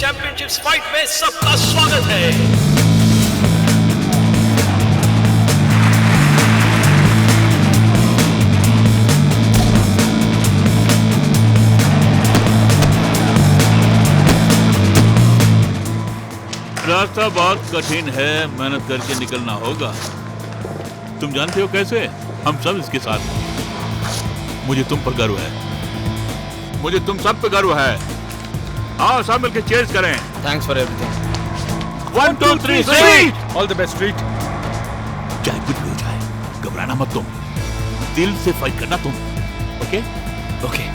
चैंपियनशिप फाइट में सबका स्वागत है। रास्ता बहुत कठिन है, मेहनत करके निकलना होगा। तुम जानते हो कैसे? हम सब इसके साथ हैं। मुझे तुम पर गर्व है, मुझे तुम सब पर गर्व है। आओ सब मिलकर चीयर्स करें। Thanks for everything. 1 2 3 street. All the best street. चाहे कुछ भी हो जाए, घबराना मत तुम, दिल से फाइट करना तुम। Okay okay.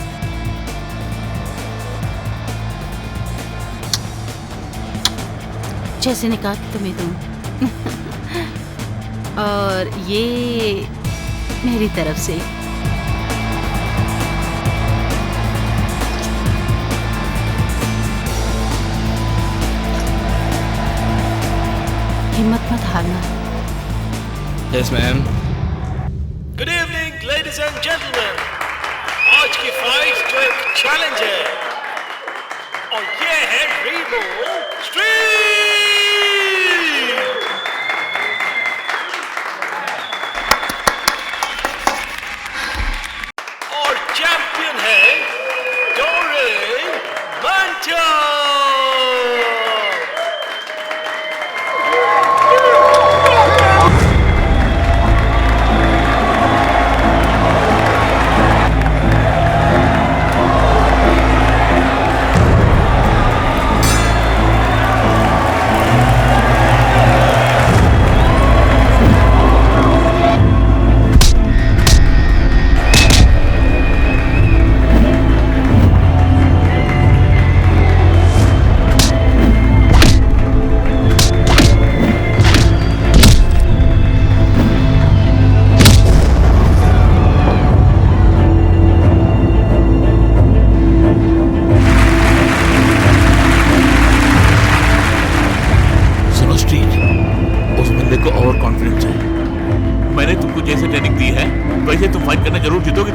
जैसे ने कहा कि तुम्हें दूं। और ये मेरी तरफ से। हिम्मत मत हारना। Yes ma'am. Good evening ladies and gentleman. आज की फाइट जो एक चैलेंज है और ये है रीबो स्ट्रीट। और चैंपियन है डोरियन मंटा।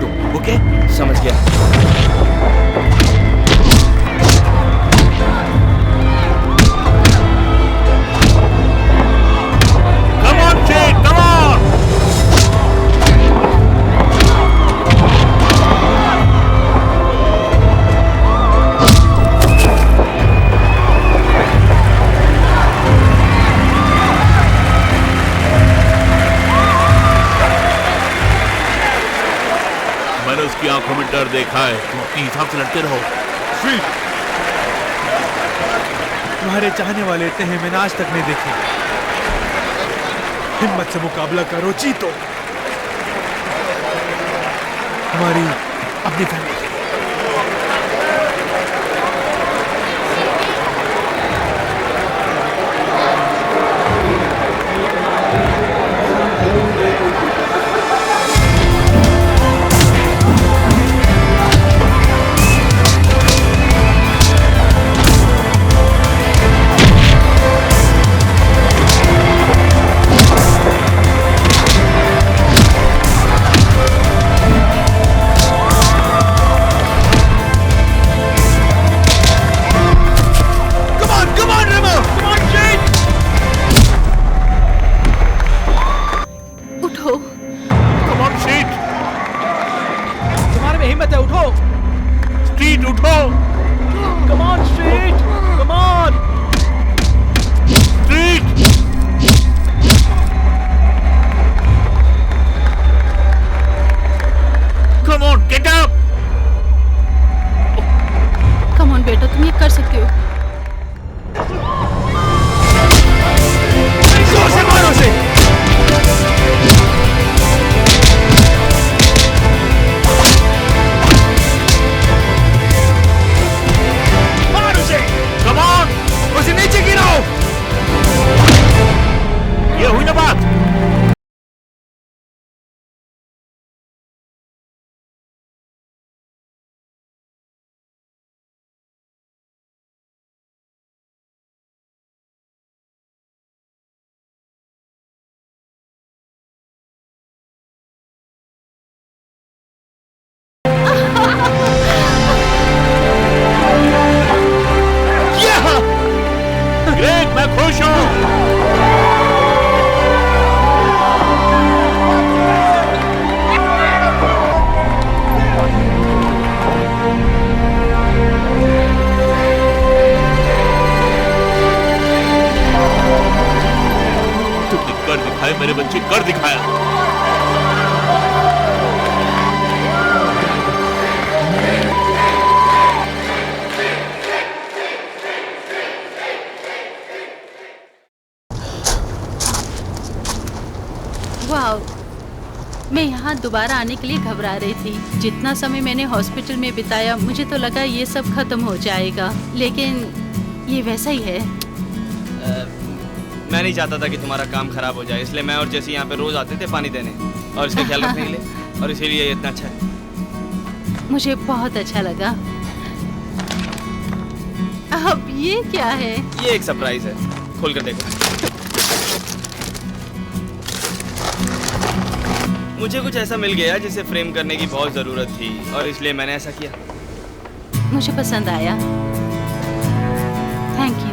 दूं, ओके? समझ गया। Come on, Jake, come on! मैंने उसकी आंखों में डर देखा है। तुम अपने हिसाब से लड़ते रहो। स्वीट, तुम्हारे चाहने वाले इतने हैं मैंने आज तक नहीं देखे। हिम्मत से मुकाबला करो, जीतो। हमारी अपनी फैमिली। स्ट्रीट उठो। Come on, Street! Come on! Street come on, get up. Come on बेटा, तुम ये कर सकते हो। जोर से मारो उसे। कम ऑन, उसे नीचे गिराओ। ये हुई ना बात। ग्रेग, मैं खुश हूं। तुमने कर दिखाया मेरे बच्चे, कर दिखाया। वाओ, मैं यहाँ दोबारा आने के लिए घबरा रही थी। जितना समय मैंने हॉस्पिटल में बिताया मुझे तो लगा ये सब खत्म हो जाएगा, लेकिन ये वैसा ही है। मैं नहीं चाहता था कि तुम्हारा काम खराब हो जाए, इसलिए मैं और जैसे यहाँ पे रोज आते थे पानी देने और इसका ख्याल रखने के लिए, और इसीलिए ये इतना अच्छा है। मुझे बहुत अच्छा लगा। अब ये क्या है? ये एक सरप्राइज है, खोल कर देखो। मुझे कुछ ऐसा मिल गया जिसे फ्रेम करने की बहुत ज़रूरत थी और इसलिए मैंने ऐसा किया। मुझे पसंद आया। Thank you.